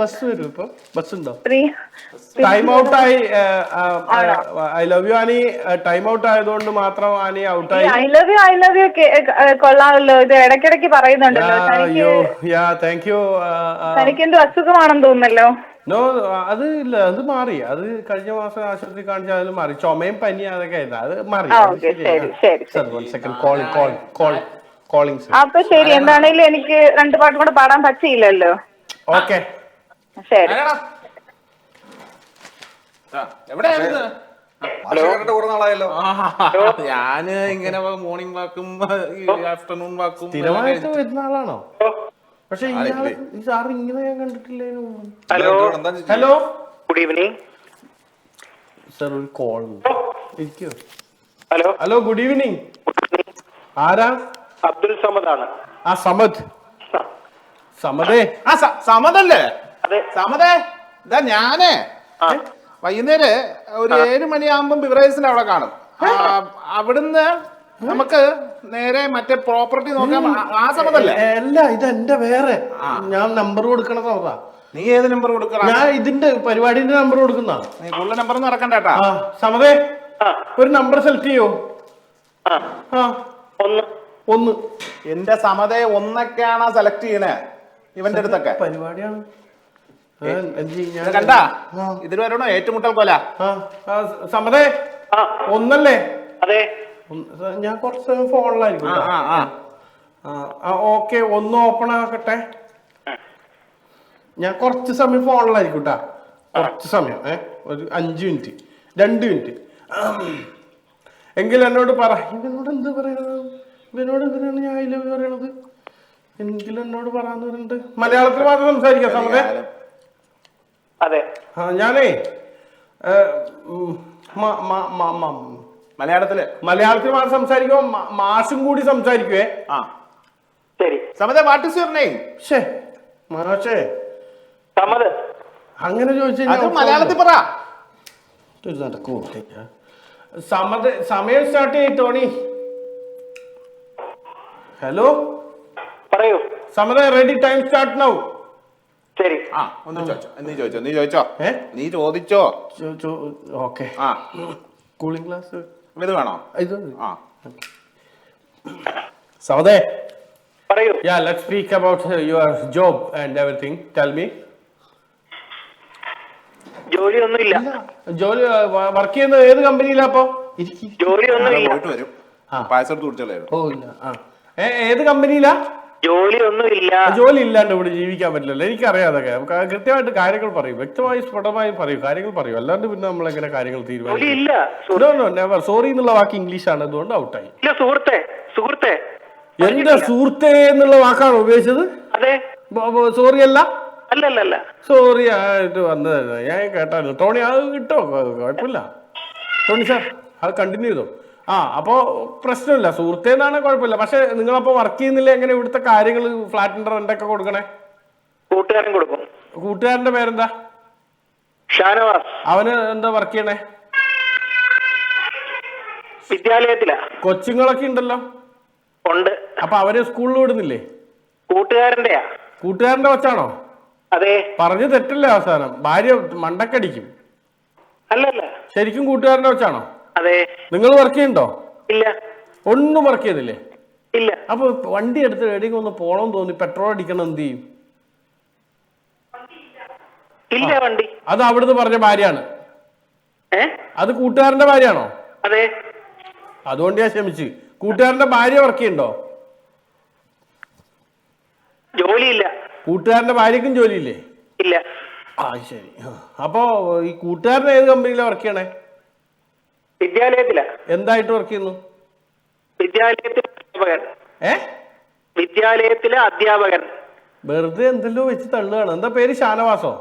ബസ് വരും. ഇപ്പൊ ബസ് ഉണ്ടോ? ടൈം ഔട്ട് ആയി. I love you Annie time out ആയതുകൊണ്ട് മാത്രം ആനി ഔട്ടായി. ഐ ലവ് യു കൊള്ളാമല്ലോ. ഇത് ഇടയ്ക്കിടയ്ക്ക് പറയുന്നുണ്ടല്ലോ. Thank you. തനിക്ക് എന്തോ അസുഖമാണെന്ന് തോന്നുന്നല്ലോ. നോ, അത് ഇല്ല, അത് മാറി. അത് കഴിഞ്ഞ മാസം ആശുപത്രി കാണിച്ചാൽ അത് മാറി. ചുമയും പനി അതൊക്കെ ആയിരുന്നു, അത് മാറി. കോളിംഗ്. അപ്പൊ ശരി, എന്താണേലും എനിക്ക് 2 പാട്ടും കൂടെ പാടാൻ പറ്റിയില്ലല്ലോ. ഓക്കെ ശരി. കുറെ നാളായല്ലോ. ഞാന് ഇങ്ങനെ മോർണിംഗ് വാക്കും ആഫ്റ്റർനൂൺ വാക്കും സ്ഥിരമായിട്ട് വരുന്ന ആളാണോ? പക്ഷെ ഈ സാർ ഇങ്ങനെ ഞാൻ കണ്ടിട്ടില്ലേനു. Hello, good evening sir. ഒരു കോൾ ഇരിക്കോ? Hello, good evening. ആരാ? അബ്ദുൽ സമദാണ്. സമദേ. സമതല്ലേ? സമതേ, ഇതാ ഞാനേ വൈകുന്നേരം ഒരു 7 മണിയാകുമ്പം ബിവറേജിന്റെ അവിടെ കാണും. അവിടുന്ന് നമുക്ക് നേരെ മറ്റേ പ്രോപ്പർട്ടി നോക്കാം. ആ സമതല്ലേ? അല്ല, ഇത് എന്റെ വേറെ. ഞാൻ നമ്പർ കൊടുക്കണ സമതാ. നീ ഏത് നമ്പർ കൊടുക്കണം? ഞാൻ ഇതിന്റെ പരിപാടിന്റെ നമ്പർ കൊടുക്കുന്ന. നീ കൂടുതൽ നമ്പർ നടക്കണ്ടേട്ടാ. സമതേ, ഒരു നമ്പർ സെലക്ട് ചെയ്യോ? 1. എന്റെ സമതേ 1 സെലക്ട് ചെയ്യണേ ഇവന്റെ അടുത്തൊക്കെ. പരിപാടിയാണ്. കണ്ടാ ഇതിൽ വരണോ ഏറ്റുമുട്ടൽ കൊല? സമതേ 1 അതെ. ഞാൻ കുറച്ച് സമയം ഫോണിലായിരിക്കും. Okay, 1 open ആക്കട്ടെ. ഞാൻ കുറച്ച് സമയം ഫോണിലായിരിക്കും കേട്ടാ. കുറച്ച് സമയം, ഒരു 5 മിനിറ്റ് 2 മിനിറ്റ്. എങ്കിൽ എന്നോട് പറ. ഇവനോട് എന്ത് പറയണത്? ഇവനോട് എന്തിനാണ് ഞാൻ ഐ ലവ് യു പറയണത്? എങ്കിലും എന്നോട് പറയാന്ന് പറഞ്ഞിട്ട് മലയാളത്തിൽ മാത്രം സംസാരിക്കാം. സമതേ, അതെ. ഞാനേ മലയാളത്തിൽ മാത്രം സംസാരിക്കുമോ? മാഷും കൂടി സംസാരിക്കുവേ. ശരി. സമതേ, വാട്ട് ഈസ് യുവർ നെയിം? മാഷേ, സമദ്. അങ്ങനെ ചോദിച്ചു അത് മലയാളത്തിൽ പറ. ഇത് നടക്കുമോ? സമയം സ്റ്റാർട്ട് ചെയ്യ് ടോണി. ഹലോ പറയൂ. സമത റെഡി, ടൈം സ്റ്റാർട്ട് നൗ. ശരി. ആ ഒന്ന് ചോദിച്ചോ, നീ ചോദിച്ചോ. നീ ചോദിച്ചോ. ഓക്കെ. ആ കൂളിംഗ് ഗ്ലാസ് ഇത് വേണോ? ഇത് ആ സമതേ. പറയൂ. Yeah, let's speak about your job and everything. Tell me. ജോലിയൊന്നുമില്ല. ജോലി വർക്ക് ചെയ്യുന്നത് ഏത് കമ്പനിയിലാ അപ്പൊ? ജോലിയൊന്നുമില്ല. പോയിട്ട് വരും. പായസം എടുത്ത് കുടിച്ചല്ലേ. ഓ ഇല്ല. ഏത് കമ്പനിയിലാ? ജോലിയൊന്നുമില്ല. ജോലി ഇല്ലാണ്ട് ഇവിടെ ജീവിക്കാൻ പറ്റില്ലല്ലോ. എനിക്കറിയാം അതൊക്കെ. കൃത്യമായിട്ട് കാര്യങ്ങൾ പറയും, വ്യക്തമായി സ്ഫുടമായി പറയും, കാര്യങ്ങൾ പറയും. അല്ലാണ്ട് പിന്നെ നമ്മളെങ്ങനെ കാര്യങ്ങൾ തീരുമാനിക്കും? സോറി എന്നുള്ള വാക്ക് ഇംഗ്ലീഷ് ആണ്, അതുകൊണ്ട് ഔട്ടായി. സുഹൃത്തെ എന്റെ സുഹൃത്തേ എന്നുള്ള വാക്കാണ് ഉപയോഗിച്ചത്. അതെ. സോറി അല്ല. അല്ലല്ല. സോറി ആയിട്ട് വന്നതായിരുന്നു, ഞാൻ കേട്ടായിരുന്നു. ടോണി അത് കിട്ടോ, കുഴപ്പമില്ല. ടോണി സാർ അത് കണ്ടിന്യൂ ചെയ്തോ. അപ്പോ പ്രശ്നമില്ല, സുഹൃത്തേന്നാണ് കുഴപ്പമില്ല. പക്ഷെ നിങ്ങളപ്പോ വർക്ക് ചെയ്യുന്നില്ല, എങ്ങനെ ഇവിടുത്തെ കാര്യങ്ങൾ, ഫ്ലാറ്റിന്റെ റെന്റൊക്കെ കൊടുക്കണേ? കൂട്ടുകാരൻ കൊടുക്കും. കൂട്ടുകാരന്റെ പേരെന്താ? ഷാനവാസ്. അവന് എന്താ വർക്ക് ചെയ്യണേ? വിദ്യാലയത്തിലാ. കൊച്ചുങ്ങളൊക്കെ ഉണ്ടല്ലോ. ഉണ്ട്. അപ്പൊ അവര് സ്കൂളിൽ വിടുന്നില്ലേ? കൂട്ടുകാരന്റെയാ. കൂട്ടുകാരന്റെ കൊച്ചാണോ? അതെ. പറഞ്ഞു തെറ്റല്ലേ അവസാനം? ഭാര്യ മണ്ടക്കടിക്കും. അല്ലല്ല. ശരിക്കും കൂട്ടുകാരന്റെ കൊച്ചാണോ? അതെ. നിങ്ങൾ വർക്ക് ചെയ്യണ്ടോ? ഇല്ല. ഒന്നും വർക്ക് ചെയ്തില്ലേ? ഇല്ല. അപ്പൊ വണ്ടി എടുത്ത് എവിടെയെങ്കിലും ഒന്ന് പോണം തോന്നി, പെട്രോൾ അടിക്കണം, എന്ത് ചെയ്യും? ഇല്ല വണ്ടി. അത് അവിടുന്ന് പറഞ്ഞ ഭാര്യയാണ്. അത് കൂട്ടുകാരന്റെ ഭാര്യയാണോ? അതെ. അതുകൊണ്ട് ഞാൻ ക്ഷമിച്ചു. കൂട്ടുകാരന്റെ ഭാര്യ വർക്ക് ചെയ്യണ്ടോ? ജോലിയില്ല. കൂട്ടുകാരന്റെ ഭാര്യക്കും ജോലിയില്ലേ? ഇല്ല. ശരി. അപ്പോ ഈ കൂട്ടുകാരൻ ഏത് കമ്പനിയിലാണ് വർക്ക് ചെയ്യണേ? വിദ്യാലയത്തിലാ. എന്തായിട്ട് വർക്ക് ചെയ്യുന്നു? വിദ്യാലയത്തിലെ അധ്യാപകൻ. വെറുതെ എന്തെല്ലോ വെച്ച് തള്ളുകയാണ്. എന്താ പേര്? ഷാനവാസോ?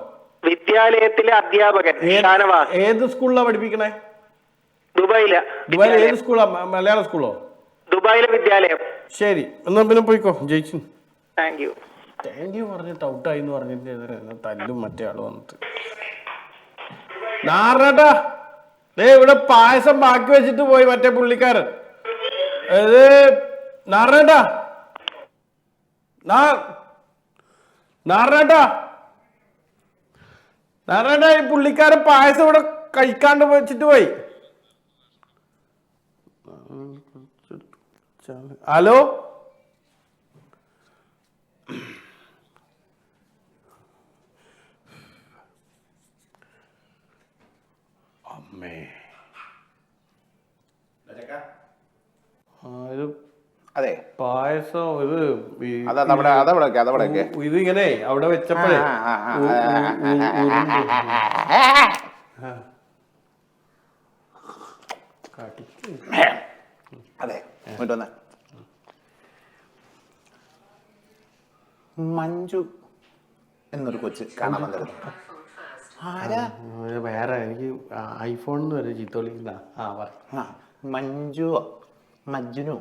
വിദ്യാലയത്തിലെ അധ്യാപകൻ ഷാനവാസ്. ഏത് സ്കൂളിലാ പഠിപ്പിക്കണേ? ദുബായില്. ഏത് സ്കൂളാ? മലയാള സ്കൂളോ? ദുബായിലെ വിദ്യാലയം. ശരി, എന്നാ പിന്നെ പോയിക്കോ. ജയിച്ചു. താങ്ക് യു പറഞ്ഞിട്ട് ഔട്ടായി എന്ന് പറഞ്ഞിട്ട് തല്ലും മറ്റേ ആള് വന്നിട്ട്. നാറേട്ടാ, ഇവിടെ പായസം ബാക്കി വെച്ചിട്ട് പോയി മറ്റേ പുള്ളിക്കാരൻ. നാറേട്ടാ, ഈ പുള്ളിക്കാരൻ പായസം ഇവിടെ കഴിക്കാണ്ട് വെച്ചിട്ട് പോയി. ഹലോ, അമ്മേ, അതെ പായസം ഇത് ഇങ്ങനെ അവിടെ വെച്ചപ്പോഴേ അതെ. മഞ്ജു എന്നൊരു കൊച്ച് കാണാൻ വന്നിരുന്നു. വേറെ എനിക്ക് ഐഫോണിന്ന് വരെ ചീത്ത വിളിക്കുന്ന മഞ്ജുനോ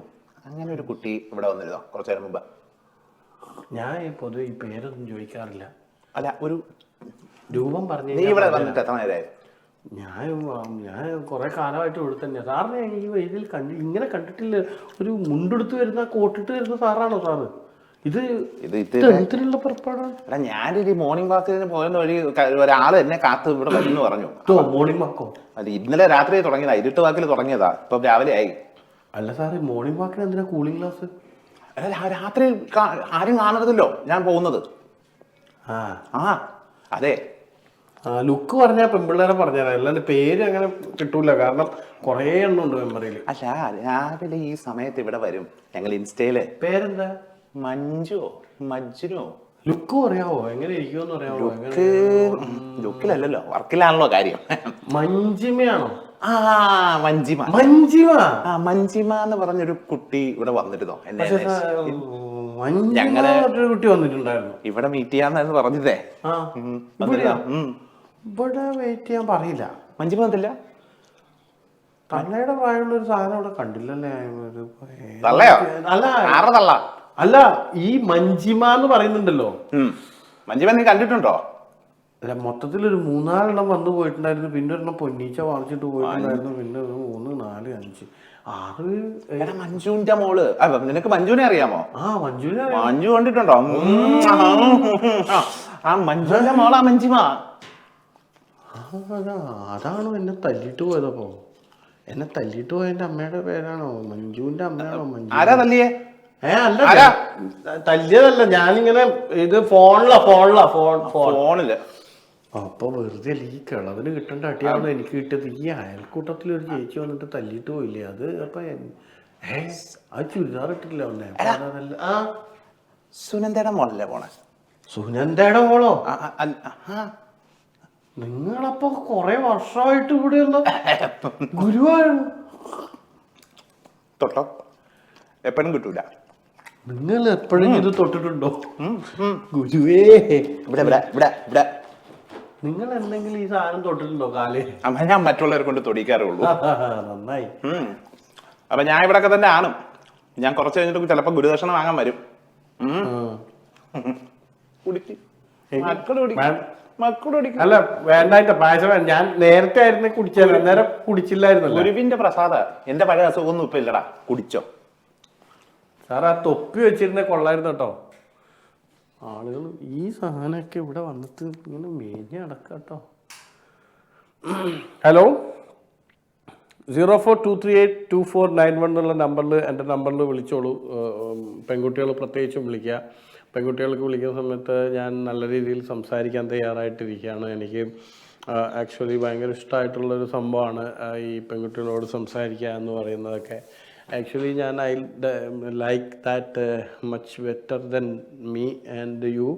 അങ്ങനെ ഒരു കുട്ടി ഇവിടെ വന്നിരുന്നോ കുറച്ചു നേരം മുമ്പ്? ഞാൻ പൊതുവെ ഈ പേരൊന്നും ചോദിക്കാറില്ല. അല്ല, ഒരു രൂപം പറഞ്ഞു. നീ ഇവിടെ വന്നിട്ട് എത്ര നേരമായി? ഞാൻ കുറെ കാലമായിട്ട് ഇവിടെ തന്നെ. സാറിനെ ഈ ഇതിൽ ഇങ്ങനെ കണ്ടിട്ടില്ല. ഒരു മുണ്ടെടുത്ത് വരുന്ന, കോട്ടിട്ട് വരുന്ന സാറാണോ സാറ്? എന്തിനുള്ള പുറപ്പാടാണ്? അല്ല, ഞാനൊരു മോർണിംഗ് വാക്കിന് പോകുന്ന വഴി ഒരാൾ എന്നെ കാത്ത് ഇവിടെ വരുന്നു പറഞ്ഞു. മോർണിംഗ് വാക്കോ? അല്ല, ഇന്നലെ രാത്രി തുടങ്ങിയതാ, ഇരുട്ട് വാക്കിൽ തുടങ്ങിയതാ, ഇപ്പൊ രാവിലെ ആയി. അല്ല സാറേ, മോർണിംഗ് വാക്കിന് എന്തിനാ കൂളിംഗ് ഗ്ലാസ്? അല്ല, രാത്രി ആരും കാണരുതല്ലോ ഞാൻ പോകുന്നത്. അതെ. ലുക്ക് പറഞ്ഞാൽ പെൺപിള്ളേരെ പറഞ്ഞാൽ അല്ലാണ്ട് പേര് അങ്ങനെ കിട്ടൂല. കാരണം കുറെ എണ്ണം ഉണ്ട് മെമ്മറിയിൽ. അല്ല, രാവിലെ ഈ സമയത്ത് ഇവിടെ വരും ഞങ്ങൾ ഇൻസ്റ്റയില്. പേരെന്താ? മഞ്ജുനോ. ലുക്ക് പറയാവോ? എങ്ങനെ ഇരിക്കുമെന്ന് പറയാവോ? ലുക്കിലല്ലോ, വർക്കിലാണല്ലോ കാര്യം. മഞ്ജിമയാണോ? മഞ്ജിമ എന്ന് പറഞ്ഞൊരു കുട്ടി ഇവിടെ വന്നിരുന്നോ? കുട്ടി വന്നിട്ടുണ്ടായിരുന്നു. ഇവിടെ മീറ്റ് ചെയ്യാന്ന് പറഞ്ഞതേ. ഇവിടെ വെയിറ്റ് ചെയ്യാൻ പറയില്ല. മഞ്ജിമ വന്നില്ല. തള്ളയുടെ പ്രായമുള്ള ഒരു സാധനം അവിടെ കണ്ടില്ലല്ലേ? അല്ല, ഈ മഞ്ജിമ എന്ന് പറയുന്നുണ്ടല്ലോ. മഞ്ജിമ നീ കണ്ടിട്ടുണ്ടോ? അല്ല മൊത്തത്തിലൊരു 3-4 വന്നു പോയിട്ടുണ്ടായിരുന്നു. പിന്നെ ഒരെണ്ണം പൊന്നീച്ച വാങ്ങിച്ചിട്ട് പോയിട്ടുണ്ടായിരുന്നു. പിന്നെ ഒരു 3, 4, 5, 6. മഞ്ജുവിന്റെ മോള്. നിനക്ക് മഞ്ജുവിനെ അറിയാമോ? മഞ്ജുവിനെ മഞ്ജു കണ്ടിട്ടുണ്ടോ? ആ മഞ്ജുവിന്റെ മോളാ മഞ്ജിമ. അതാണോ എന്നെ തല്ലിട്ട് പോയതപ്പോ? എന്നെ തല്ലിട്ട് പോയതിന്റെ അമ്മയുടെ പേരാണോ? മഞ്ജുവിന്റെ അമ്മയാണോ മഞ്ജു? ആരാ തല്ലിയേ? അല്ല തല്ലിയതല്ല, ഞാനിങ്ങനെ ഇത് ഫോണില്. അപ്പൊ വെറുതെ ഈ കിളവിന് കിട്ടേണ്ട അടിയാണോ എനിക്ക് കിട്ടിയത്? ഈ അയൽക്കൂട്ടത്തിലൊരു ചേച്ചി വന്നിട്ട് തല്ലിട്ട് പോയില്ലേ അത്? അപ്പൊ അത് ചുരിദാർ ഇട്ടില്ല ഒന്നേ. സുനന്ദയുടെ മോളല്ലേ പോണേ? സുനന്ദയുടെ മോളോ? നിങ്ങളപ്പോ കൊറേ വർഷമായിട്ട് ഇവിടെയുള്ള ഗുരുവാണ്. തൊട്ടോ എപ്പോഴും കിട്ടൂല. നിങ്ങൾ എപ്പോഴും ഇത് തൊട്ടിട്ടുണ്ടോ? ഗുരുവേ ഇവിടെ നിങ്ങൾ എന്തെങ്കിലും ഈ സാധനം തൊട്ടിട്ടുണ്ടോ കാലേ? ഞാൻ മറ്റുള്ളവരെ കൊണ്ട് തൊടിക്കാറുള്ളൂ. നന്നായി. അപ്പൊ ഞാൻ ഇവിടെ തന്നെ ആണ്. ഞാൻ കുറച്ച് കഴിഞ്ഞിട്ട് ചിലപ്പോ ഗുരുദക്ഷിണ വാങ്ങാൻ വരും. അല്ല വേണ്ടായിട്ട് പായസം ഞാൻ നേരത്തെ ആയിരുന്നു കുടിച്ചത്. അന്നേരം കുടിച്ചില്ലായിരുന്നു. ഗുരുവിന്റെ പ്രസാദ. എന്റെ പഴയ അസുഖമൊന്നും ഇപ്പൊ ഇല്ലടാ, കുടിച്ചോ. സാർ ആ തൊപ്പി വെച്ചിരുന്നേ കൊള്ളായിരുന്നു കേട്ടോ. ആളുകൾ ഈ സാധനമൊക്കെ ഇവിടെ വന്നിട്ട് ഇങ്ങനെ മേഞ്ഞ് നടക്കാട്ടോ. ഹലോ, 04238249 എന്നുള്ള നമ്പറിൽ എൻ്റെ നമ്പറിൽ വിളിച്ചോളൂ. പെൺകുട്ടികൾ പ്രത്യേകിച്ചും വിളിക്കുക. പെൺകുട്ടികൾക്ക് വിളിക്കുന്ന സമയത്ത് ഞാൻ നല്ല രീതിയിൽ സംസാരിക്കാൻ തയ്യാറായിട്ടിരിക്കുകയാണ്. എനിക്ക് ആക്ച്വലി ഭയങ്കര ഇഷ്ടമായിട്ടുള്ളൊരു സംഭവമാണ് ഈ പെൺകുട്ടികളോട് സംസാരിക്കുക എന്ന് പറയുന്നതൊക്കെ. ആക്ച്വലി ഞാൻ I like that much better then me and you.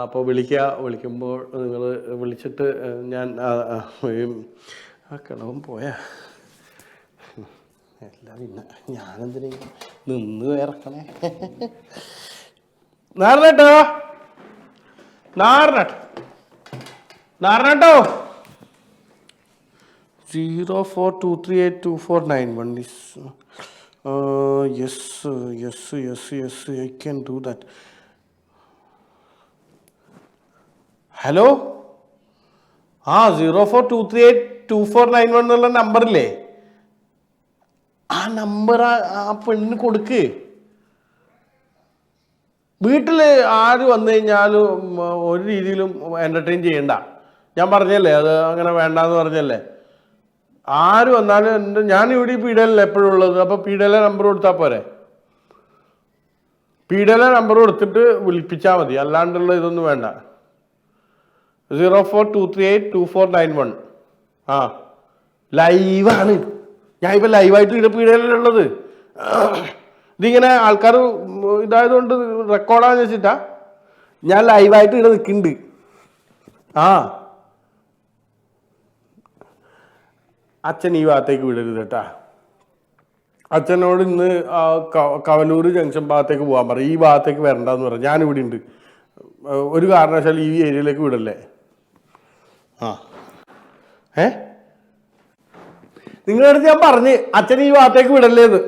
അപ്പോൾ വിളിക്കുമ്പോൾ നിങ്ങൾ വിളിച്ചിട്ട് ഞാൻ ആ കിളവും പോയാ എല്ലാം പിന്നെ ഞാനെന്തിനും നിന്ന് ഇറക്കണേ. നാരണട്ടോ നാരണട്ടോ 04238249 is yes I can do that. Hello 04238249 എന്നുള്ള നമ്പറില്ലേ? ആ നമ്പർ ആ പെണ്ണിന് കൊടുക്ക്. വീട്ടിൽ ആര് വന്നു കഴിഞ്ഞാലും ഒരു രീതിയിലും എൻ്റർടൈൻ ചെയ്യണ്ട. ഞാൻ പറഞ്ഞല്ലേ അത് അങ്ങനെ വേണ്ടാന്ന് പറഞ്ഞല്ലേ. ആര് വന്നാലും ഞാനിവിടെ ഈ പീഡയിലല്ല എപ്പോഴും ഉള്ളത്. അപ്പോൾ പീഡയിലെ നമ്പർ കൊടുത്താൽ പോരെ? പീഡയിലെ നമ്പർ കൊടുത്തിട്ട് വിളിപ്പിച്ചാൽ മതി, അല്ലാണ്ടുള്ള ഇതൊന്നും വേണ്ട. 04238249 ആ ലൈവാണ്. ഞാനിപ്പോൾ ലൈവായിട്ട് ഇവിടെ പീഡയിലുള്ളത്. ഇതിങ്ങനെ ആൾക്കാർ ഇതായതുകൊണ്ട് റെക്കോർഡാന്ന് വെച്ചിട്ടാ ഞാൻ ലൈവായിട്ട് ഇവിടെ നിൽക്കുന്നുണ്ട്. അച്ഛൻ ഈ ഭാഗത്തേക്ക് വിടരുത് കേട്ടാ. അച്ഛനോട് ഇന്ന് കവലൂർ ജംഗ്ഷൻ ഭാഗത്തേക്ക് പോകാൻ പറയും. ഈ ഭാഗത്തേക്ക് വരണ്ടെന്ന് പറയാം. ഞാനിവിടെ ഉണ്ട്. ഒരു കാരണവശാലും ഈ ഏരിയയിലേക്ക് വിടല്ലേ. നിങ്ങളുടെ അടുത്ത് ഞാൻ പറഞ്ഞ് അച്ഛൻ ഈ ഭാഗത്തേക്ക് വിടല്ലേന്ന്.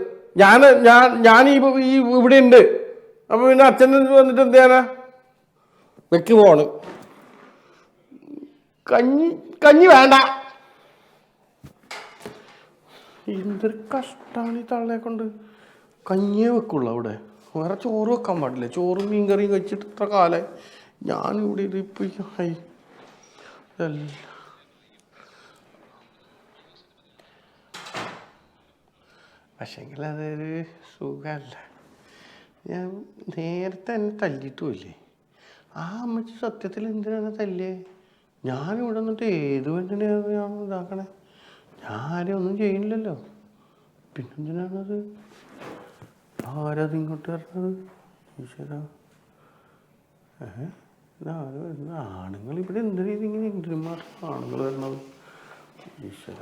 ഞാൻ ഈ ഇവിടെ ഉണ്ട്. അപ്പൊ പിന്നെ അച്ഛൻ വന്നിട്ട് എന്ത് ചെയ്യാനാ? വെക്ക് പോണ്. കഞ്ഞി വേണ്ട. എന്തൊരു കഷ്ടാണ് ഈ തള്ളയെ കൊണ്ട്. കഞ്ഞിയേ വെക്കുള്ളൂ അവിടെ. വേറെ ചോറ് വെക്കാൻ പാടില്ല. ചോറും മീൻകറിയും കഴിച്ചിട്ട് ഇത്ര കാലമായി ഞാനിവിടെ ഇതിപ്പോ പക്ഷെങ്കിൽ അതൊരു സുഖമല്ല. ഞാൻ നേരത്തെ എന്നെ തല്ലിയിട്ടുമില്ലേ. ആ അമ്മച്ചി സത്യത്തിൽ എന്തിനാണ് തല്ലിയേ? ഞാനിവിടെ നിന്നിട്ട് ഏത് പെണ്ണിനെയാണ് ഇതാക്കണേ? ഞാനും ഒന്നും ചെയ്യണില്ലല്ലോ. പിന്നെന്തിനാണത്? ആരത് ഇങ്ങോട്ട് വരണത്? ഈശ്വര, ഇതാര് വരുന്നത്? ആണുങ്ങൾ ഇവിടെ എന്ത് രീതി ഇങ്ങനെ എന്തിനും മാത്രം ആണുങ്ങൾ വരണത്? ഈശ്വര.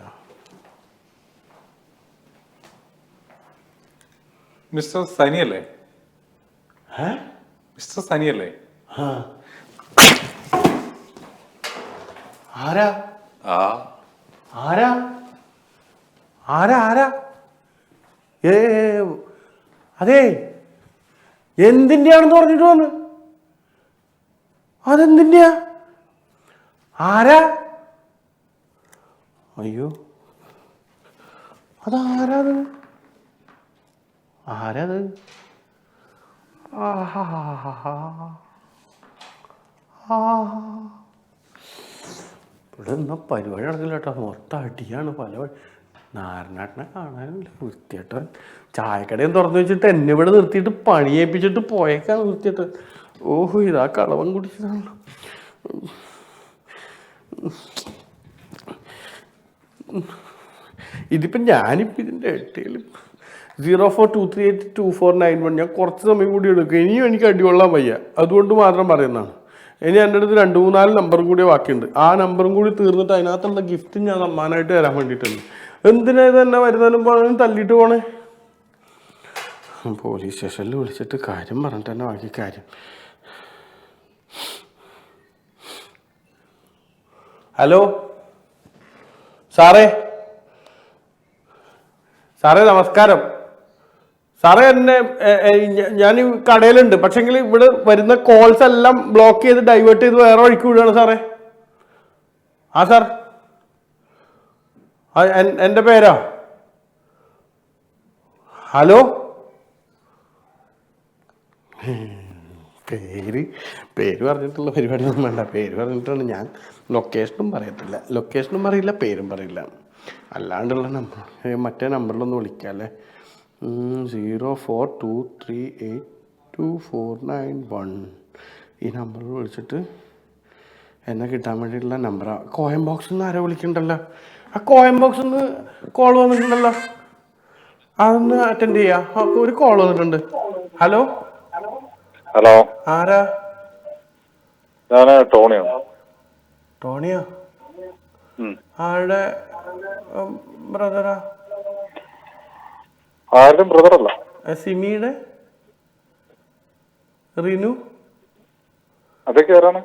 മിസ്റ്റർ സനിയല്ലേ? മിസ്റ്റർ സനിയല്ലേ? ആരാ ആരാ ആരാ ആരാ? അതെ, എന്തിൻ്റെയാണെന്ന് പറഞ്ഞിട്ട് വന്ന്. അതെന്തിൻ്റെയാ? ആരാ? അയ്യോ, അതാരാത്? ആരാത്? ഇവിടെ എന്നാ പരിപാടി നടക്കില്ല കേട്ടോ, മൊത്തം അടിയാണ്. പല നാരനാട്ടിനെ കാണാനില്ല. വൃത്തിയായിട്ട് ചായക്കടയും തുറന്നു വെച്ചിട്ട് എന്നെ ഇവിടെ നിർത്തിയിട്ട് പണിയേൽപ്പിച്ചിട്ട് പോയേക്കാണ് വൃത്തിയായിട്ട്. ഓഹോ, ഇതാ കളവൻ കുടിച്ചതാണല്ലോ. ഇതിപ്പം ഞാനിപ്പോൾ ഇതിൻ്റെ ഇടയിൽ 0423824991 ഞാൻ കുറച്ച് സമയം കൂടി എടുക്കും. ഇനിയും എനിക്ക് അടികൊള്ളാൻ വയ്യ, അതുകൊണ്ട് മാത്രം പറയുന്നതാണ്. ഇനി എൻ്റെ അടുത്ത് 2-3-4 നമ്പറും കൂടി ബാക്കിയുണ്ട്. ആ നമ്പറും കൂടി തീർന്നിട്ട് അതിനകത്തുള്ള ഗിഫ്റ്റ് ഞാൻ സമ്മാനമായിട്ട് തരാൻ വേണ്ടിയിട്ടുണ്ട്. എന്തിനാ ഇത് തന്നെ വരുന്നതിനും പോകണമെങ്കിലും തല്ലിയിട്ട് പോണേ? പോലീസ് സ്റ്റേഷനിൽ വിളിച്ചിട്ട് കാര്യം പറഞ്ഞിട്ട് തന്നെ ബാക്കി കാര്യം. ഹലോ സാറേ, സാറേ നമസ്കാരം. സാറേ എന്നെ ഞാൻ കടയിലുണ്ട്, പക്ഷെങ്കിൽ ഇവിടെ വരുന്ന കോൾസ് എല്ലാം ബ്ലോക്ക് ചെയ്ത് ഡൈവേർട്ട് ചെയ്ത് വേറെ വഴിക്ക് വിടുകയാണ് സാറേ. ആ സാർ, എൻ്റെ പേരാ. ഹലോ, പേര് പറഞ്ഞിട്ടുള്ള പരിപാടിയൊന്നും വേണ്ട. പേര് പറഞ്ഞിട്ടാണ് ഞാൻ ലൊക്കേഷനും പറയില്ല, പേരും പറയില്ല. അല്ലാണ്ടുള്ള നമ്പർ മറ്റേ നമ്പറിലൊന്ന് വിളിക്കാം അല്ലേ? 0423824991 ഈ നമ്പറിൽ വിളിച്ചിട്ട് എന്നെ കിട്ടാൻ വേണ്ടിയിട്ടുള്ള നമ്പറാണ്. കോയം ബോക്സിൽ നിന്ന് ആരോ വിളിക്കണ്ടല്ലോ. ആ കോയം ബോക്സിൽ നിന്ന് കോൾ വന്നിട്ടുണ്ടല്ലോ, അതൊന്ന് അറ്റൻഡ് ചെയ്യാം. ഒരു കോൾ വന്നിട്ടുണ്ട്. ഹലോ ഹലോ, ആരാ? ഞാൻ ടോണിയാണ്. ടോണിയോ? ആരുടെ ബ്രദറാ? ആരുടെയും ബ്രദറല്ല. സിമിയുടെ? റിനു? അതൊക്കെ ആരാണ്?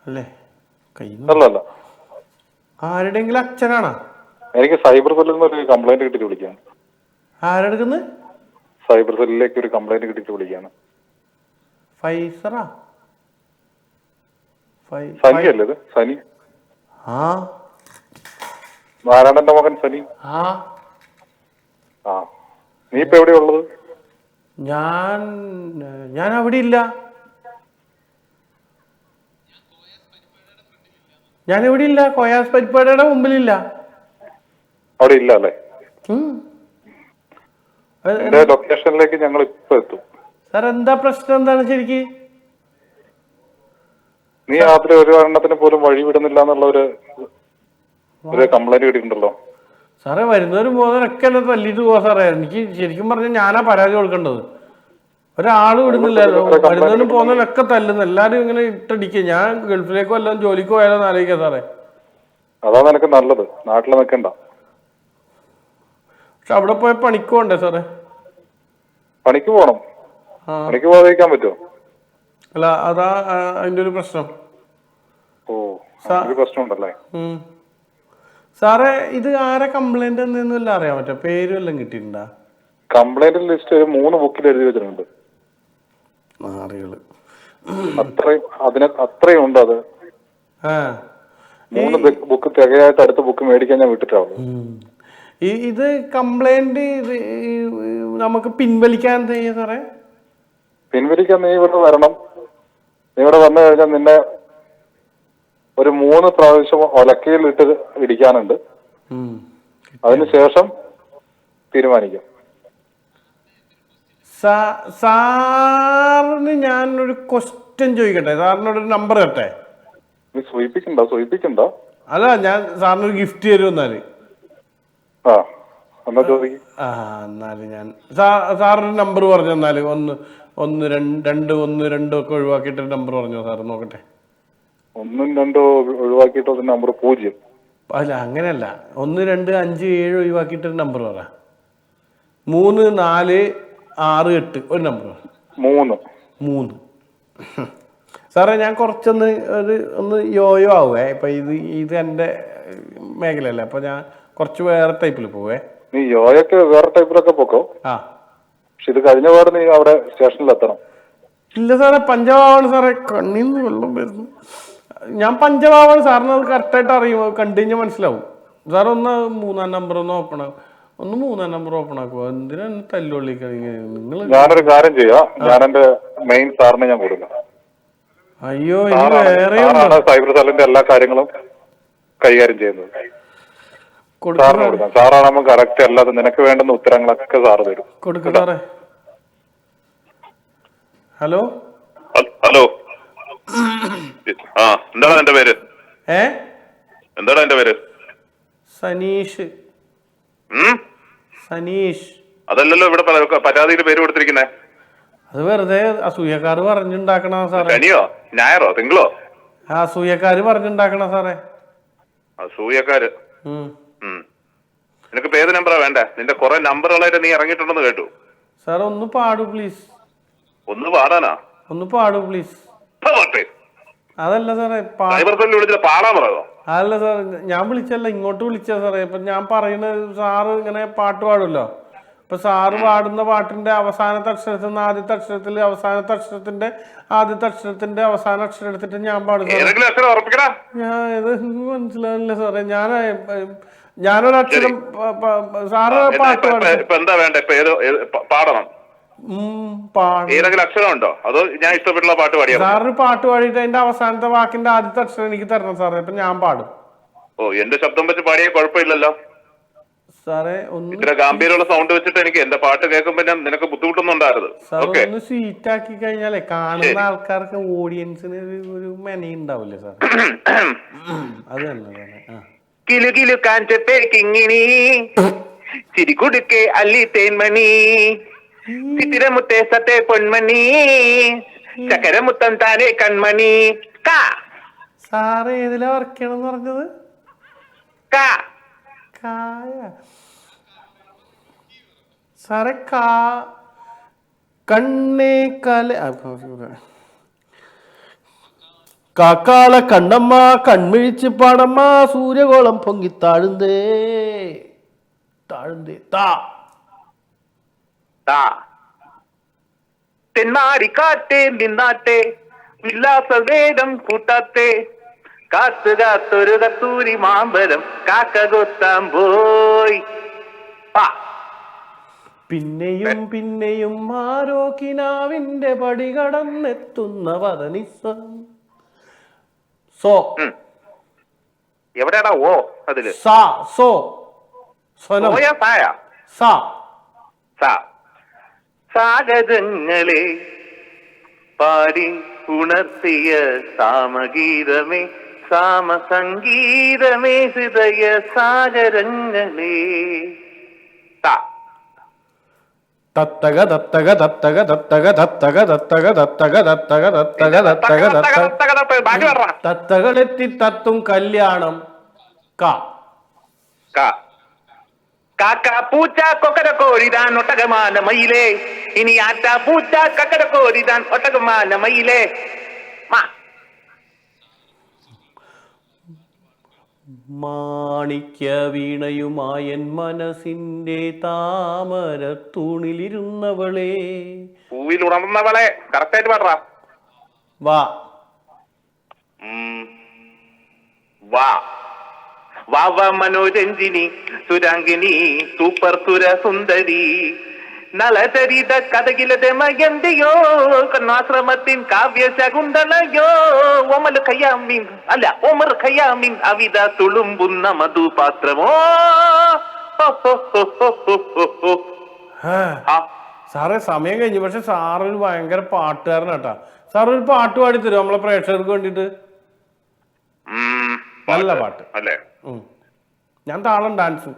അല്ലേ? അല്ല, ആരുടെങ്കിലും അച്ഛനാണോ? എനിക്ക് സൈബർ സെല്ലിൽ നിന്ന് ഒരു കംപ്ലൈന്റ് കിട്ടിട്ട് വിളിക്കാണ്. ആരെടുക്കുന്നത്? സൈബർ സെല്ലിലേക്ക് ഒരു കംപ്ലൈന്റ് കിട്ടിട്ട് വിളിക്കാണ്. ഫൈസറാ? സനി അല്ലേ ഇത്? സനി, ആ നാരായണന്റെ മകൻ സനി. ആ ആ, നീ ഇപ്പൊ എവിടെയാ ഉള്ളത്? ഞാൻ അവിടെ ഇല്ല. ഞാനിവിടെ ഇല്ല, കോയാസ് പരിപ്പാടിയുടെ മുമ്പിലില്ല. അവിടെ ഇല്ല അല്ലേ? എന്റെ ലൊക്കേഷനിലേക്ക് ഞങ്ങൾ ഇപ്പൊ എത്തും. സാർ എന്താ പ്രശ്നം, എന്താണ് ശരിക്ക്? നീ രാത്രി ഒരു എണ്ണത്തിന് പോലും വഴി വിടുന്നില്ല എന്നുള്ള ഒരു കംപ്ലൈന്റ് കിട്ടിയിട്ടുണ്ടല്ലോ. സാറേ, വരുന്നവരും പോകുന്നവരൊക്കെ എന്നെ തല്ലിയിട്ട് പോവാ സാറേ. എനിക്ക് ശരിക്കും പറഞ്ഞാൽ ഞാനാ പരാതി കൊടുക്കേണ്ടത്. ഒരാള് വിടുന്നില്ലല്ലോ, വരുന്നവരും പോകുന്നവരൊക്കെ തല്ലുന്നു. എല്ലാരും ഇങ്ങനെ ഇട്ടടിക്കുക. ഞാൻ ഗൾഫിലേക്ക് വല്ലതും ജോലിക്ക് പോയാലോ ആലോചിക്കാം സാറേ. അതാ നിനക്ക് നല്ലത്, നാട്ടിൽ നിൽക്കണ്ട. പക്ഷെ അവിടെ പോയ പണിക്ക് പോണ്ടേ സാറേ? പണിക്ക് പോണം. പണിക്ക് പോകാതിരിക്കാൻ പറ്റുമോ? അല്ല, അതാ അതിന്റെ ഒരു പ്രശ്നം. ഓ, പ്രശ്നം ഉണ്ടല്ലേ? സാറേ, ഇത് ആരെ കംപ്ലൈന്റ് എന്തെന്നല്ല അറിയാൻ പറ്റുമോ? പേരും എല്ലാം കിട്ടിയിട്ടുണ്ടാ? കംപ്ലൈന്റ് ലിസ്റ്റ് ഒരു 3 ബുക്കിൽ എഴുതി വെച്ചിട്ടുണ്ട്. അത്രയും ഉണ്ട്. അത് 3 ബുക്ക് തികയായിട്ട് അടുത്ത ബുക്ക് മേടിക്കാൻ ഞാൻ വിട്ടിട്ടാവും. ഇത് കംപ്ലൈന്റ് നമുക്ക് പിൻവലിക്കാൻ എന്താ ചെയ്യാ സാറേ? പിൻവലിക്കാൻ നീ ഇവിടെ വരണം. നീ ഇവിടെ വന്നു കഴിഞ്ഞാൽ നിന്നെ ഒരു 3 പ്രാവശ്യം ഒലക്കയിൽ ഇട്ട് ഇടിക്കാനുണ്ട്. അതിനുശേഷം തീരുമാനിക്കാം. സാറിന് ഞാനൊരു ക്വസ്റ്റ്യൻ ചോദിക്കട്ടെ? സാറിനോടൊരു നമ്പർ തരട്ടെ? നീ സൂചിപ്പിക്കണ്ട. അല്ല, ഞാൻ സാറിനൊരു ഗിഫ്റ്റ് തരും. എന്നാല് എന്നാല് ഞാൻ സാറൊരു നമ്പർ പറഞ്ഞു തന്നാല് 1-2 ഒക്കെ ഒഴിവാക്കിയിട്ടൊരു നമ്പർ പറഞ്ഞോ സാറ്, നോക്കട്ടെ. 1-2 ഒഴിവാക്കിയിട്ട് നമ്പർ 0. അല്ല, അങ്ങനെയല്ല. 1, 2, 5, 7 ഒഴിവാക്കിയിട്ടൊരു നമ്പർ പറ. 3, 4, 6, 8 ഒരു നമ്പർ. 3. സാറേ, ഞാൻ കുറച്ചൊന്ന് ഒന്ന് യോയോ ആവുവേ. ഇപ്പൊ ഇത് എൻ്റെ മേഖലയല്ലേ, അപ്പൊ ഞാൻ കുറച്ച് വേറെ ടൈപ്പിൽ പോവേ. നീ യോയൊക്കെ വേറെ ടൈപ്പിലൊക്കെ പോക്കോ. പക്ഷെ ഇത് കഴിഞ്ഞ പാട് നീ അവിടെ സ്റ്റേഷനിൽ എത്തണം. ഇല്ല സാറേ, പഞ്ചാബാണ് സാറേ, കണ്ണീന്ന് വെള്ളം വരുന്നു. ഞാൻ പഞ്ചഭാവാണ്, സാറിന് അത് കറക്റ്റായിട്ട് അറിയും, കണ്ടു കഴിഞ്ഞാൽ മനസ്സിലാവും. സാർ ഒന്ന് 3-ാം നമ്പർ ഒന്ന് ഓപ്പൺ ആക്കും, 3-ാം നമ്പർ ഓപ്പൺ ആക്കുക. എന്തിനാ തല്ലുള്ളിക്കണെങ്കിൽ നിങ്ങൾ? ഞാനൊരു കാര്യം ചെയ്യാം, ഞാൻ എന്റെ മെയിൻ സാറിനെ ഞാൻ കൊടുക്കാം. അയ്യോ ഇനി വേറെ സൈബർ സെല്ലിന്റെ എല്ലാ കാര്യങ്ങളും കൈകാര്യം ചെയ്യുന്നത്. സാറിന് കൊടുക്കാം. സാറാണ് കറക്റ്റ് അല്ലാതെ നിനക്ക് വേണ്ടുന്ന ഉത്തരങ്ങളൊക്കെ സാറ് തരും. കൊടുക്ക സാറേ. ഹലോ ഹലോ, ആ എന്താണ് എന്റെ പേര്? എന്താണ് എന്റെ പേര്? സനീഷ്. സനീഷ് അതല്ലല്ലോ ഇവിടെ പരാതിയിൽ പേര് കൊടുത്തിരിക്കുന്നേ. അത് വെറുതെ അസൂയക്കാര് പറഞ്ഞുണ്ടാക്കണ സാറേ. ശനിയോ ഞായറോ തിങ്കളോ? അസൂയക്കാര് പറഞ്ഞുണ്ടാക്കണ സാറേ. അസൂയക്കാര്? നിനക്ക് പേര് നമ്പറാ വേണ്ടേ? നിന്റെ കുറെ നമ്പറുകളായിട്ട് നീ ഇറങ്ങിയിട്ടുണ്ടെന്ന് കേട്ടു. സാർ ഒന്ന് പാടൂ പ്ലീസ്. ഒന്ന് പാടാനാ? ഒന്ന് പാടൂ പ്ലീസ്. അതല്ല സാറേ, പാടാൻ പറയോ? അതല്ല സാർ, ഞാൻ വിളിച്ചല്ല, ഇങ്ങോട്ട് വിളിച്ച സാറേ. ഇപ്പൊ ഞാൻ പറയുന്നത് സാറ് ഇങ്ങനെ പാട്ട് പാടുമല്ലോ. ഇപ്പൊ സാറ് പാടുന്ന പാട്ടിന്റെ അവസാനത്തെ അക്ഷരത്തിൽ നിന്ന് ആദ്യത്തെ അക്ഷരത്തിൽ, അവസാനത്തെ അക്ഷരത്തിന്റെ ആദ്യത്തെ അക്ഷരത്തിന്റെ അവസാന അക്ഷരം എടുത്തിട്ട് ഞാൻ പാടും. ഞാൻ ഇത് മനസ്സിലാവില്ല സാറേ. ഞാനൊരക്ഷരം സാറ് പാട്ട് പാടണം. ഏതെങ്കിലും അക്ഷരം ഉണ്ടോ? അതോ ഞാൻ ഇഷ്ടപ്പെട്ടുള്ള പാട്ട് പാടിയാ? സാറിന് പാട്ട് പാടിയിട്ട് അതിന്റെ അവസാനത്തെ വാക്കിന്റെ ആദ്യത്തെ അക്ഷരം എനിക്ക് തരണം സാറേ. ഇപ്പൊ ഞാൻ പാടും. ഓ, എന്റെ ശബ്ദം വെച്ച് പാടിയാൽ കുഴപ്പമില്ലല്ലോ സാറേ. ഇത്ര ഗാംഭീര്യമുള്ള സൗണ്ട് വെച്ചിട്ട് എനിക്ക് എന്റെ പാട്ട് കേൾക്കുമ്പോ നിനക്ക് ബുദ്ധിമുട്ടൊന്നും ഉണ്ടായിരുന്നു. ഒന്ന് സ്വീറ്റ് ആക്കി കഴിഞ്ഞാലേ കാണുന്ന ആൾക്കാർക്ക്, ഓഡിയൻസിന് ഒരു മെനയുണ്ടാവില്ലേ സാർ? അത് തന്നെ. കിലുകിലു കാഞ്ചത്തെ കിങ്ങിണി ചിരികുടുക്കെ അല്ലി തേൻമണി ചിത്തിരമുത്തേ സത്തേ പൊന്മണി ചക്കരമുത്തൻ താനെ കൺമണി. സാറ് ഏതിലാ വർക്ക് ചെയ്യണമെന്ന് പറഞ്ഞത്? സാറേ കണ്ണേ കല കാക്കാള കണ്ണമ്മ കൺമിഴിച്ച് പാടമ്മ സൂര്യകോളം പൊങ്ങി താഴുന്തേ താഴുന്തേ തെന്മാരിക്കാട്ടെ നിന്നാട്ടെ ഉല്ലാസ വേദം കൂട്ടാത്തെ കാത്തു കാത്തൊരു കത്തൂരി മാമ്പരം കാക്ക കൊത്താൻ പോയി. പിന്നെയും പിന്നെയും ആരോ കിനാവിന്റെ പടി കടന്നെത്തുന്ന വദനിസം. സോ എവിടെയാടാ ഓ? അതില് സാഗരങ്ങളെ പാടി ഉണർത്തിയ സാമഗീതമേ സാമസംഗീതമേ ഹൃദയ സാഗരങ്ങളെ. തത്തക തത്തക തത്തക തത്തക തത്തക തത്തക തത്തക തത്തക തത്തക തത്തക തത്തകളെത്തി തത്തും കല്യാണം. കാക്ക പൂച്ച കൊക്കരക്കോരിതാൻ ഒട്ടകമാന മയിലേ ഇനി ആറ്റ പൂച്ച കക്കരക്കോരിതാൻ ഒട്ടകമാന മയിലേ. മാണിക്യ വീണയുമായൻ മനസ്സിന്റെ താമര തൂണിലിരുന്നവളെ. പൂവിൽ ഉണർന്നവളെ. കറക്റ്റായിട്ട് പാടാ. വാ വാ വാവ മനോരഞ്ജിനി സുരാംഗിനി സൂപ്പർ സുര സുന്ദരി നളചരിത കഥകിലതമയന്തിയോ കർണാശ്രമത്തിൻ കാവ്യ ശകുന്തളയോ ഒമൽ ഖയാമിൻ അല്ല ഒമർ ഖയാമിൻ അവിത തുളുമ്പുന്ന മധുപാത്രമോ. സാറേ സമയം കഴിഞ്ഞു. പക്ഷെ സാറൊരു ഭയങ്കര പാട്ടുകാരനാട്ടാ. സാറൊരു പാട്ട് പാടി തരും നമ്മളെ പ്രേക്ഷകർക്ക് വേണ്ടിട്ട്? നല്ല പാട്ട് അല്ലേ? ഞാൻ താളം ഡാൻസും.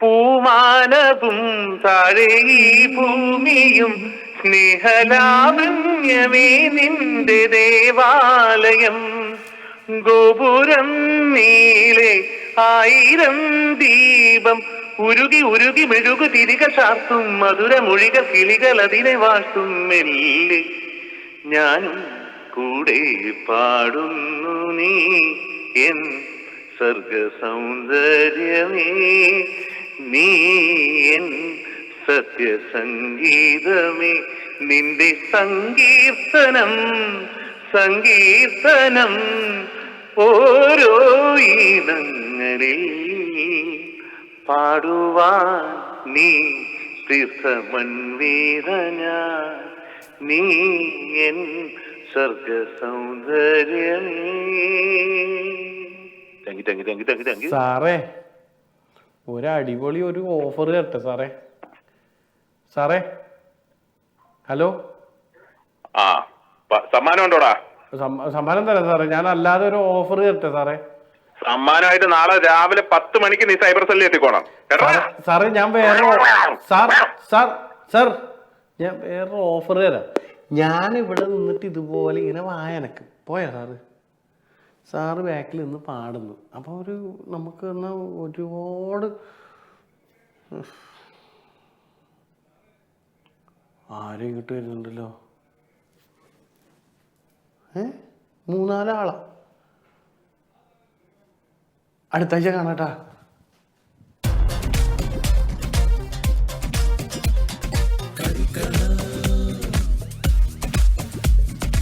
പൂമാനവും താഴെ ഈ ഭൂമിയും സ്നേഹലാവണ്യമേ നിന്റെ ദേവാലയം ഗോപുരം നീളെ 1000 ദീപം ഉരുകി ഉരുകി മെഴുകു തിരിക ചാർത്തും മധുരമൊഴിക കിളികൾ അതിനെ വാഴ്ത്തും മെല്ലെ ഞാനും കൂടെ പാടുന്നു നീ എൻ സർഗ സൗന്ദര്യമേ നീ എൻ സത്യസംഗീതമേ നിന്റെ സങ്കീർത്തനം സങ്കീർത്തനം ഓരോ ഈണങ്ങളിൽ പാടുവാൻ നീ തീർത്ഥമൺവീരന നീ എൻ സ്വർഗ സൗന്ദര്യമേ. Thank you. സാറേ ഒരു അടിപൊളി ഒരു ഓഫർ തരട്ടെ സാറേ? സാറേ ഹലോ, സമ്മാനം ഉണ്ടോടാ? സമ്മാനം തരാം സാറേ. ഞാൻ അല്ലാതെ ഒരു ഓഫർ തരട്ടെ സാറേ? സമ്മാനമായിട്ട് നാളെ രാവിലെ 10 മണിക്ക് നീ സൈബർ സെല്ലിൽ എത്തിക്കോണം. സാറേ ഞാൻ വേറെ സാർ ഞാൻ വേറെ ഓഫർ തരാം. ഞാൻ ഇവിടെ നിന്നിട്ട് ഇതുപോലെ ഇങ്ങനെ വായനക്ക് പോയാ സാറ് ബാക്കിൽ നിന്ന് പാടുന്നു. അപ്പോൾ നമുക്ക് എന്നാൽ ഒരുപാട് ആരും ഇങ്ങോട്ട് വരുന്നുണ്ടല്ലോ. 3-4 ആളാ. അടുത്താഴ്ച കാണാട്ടാ.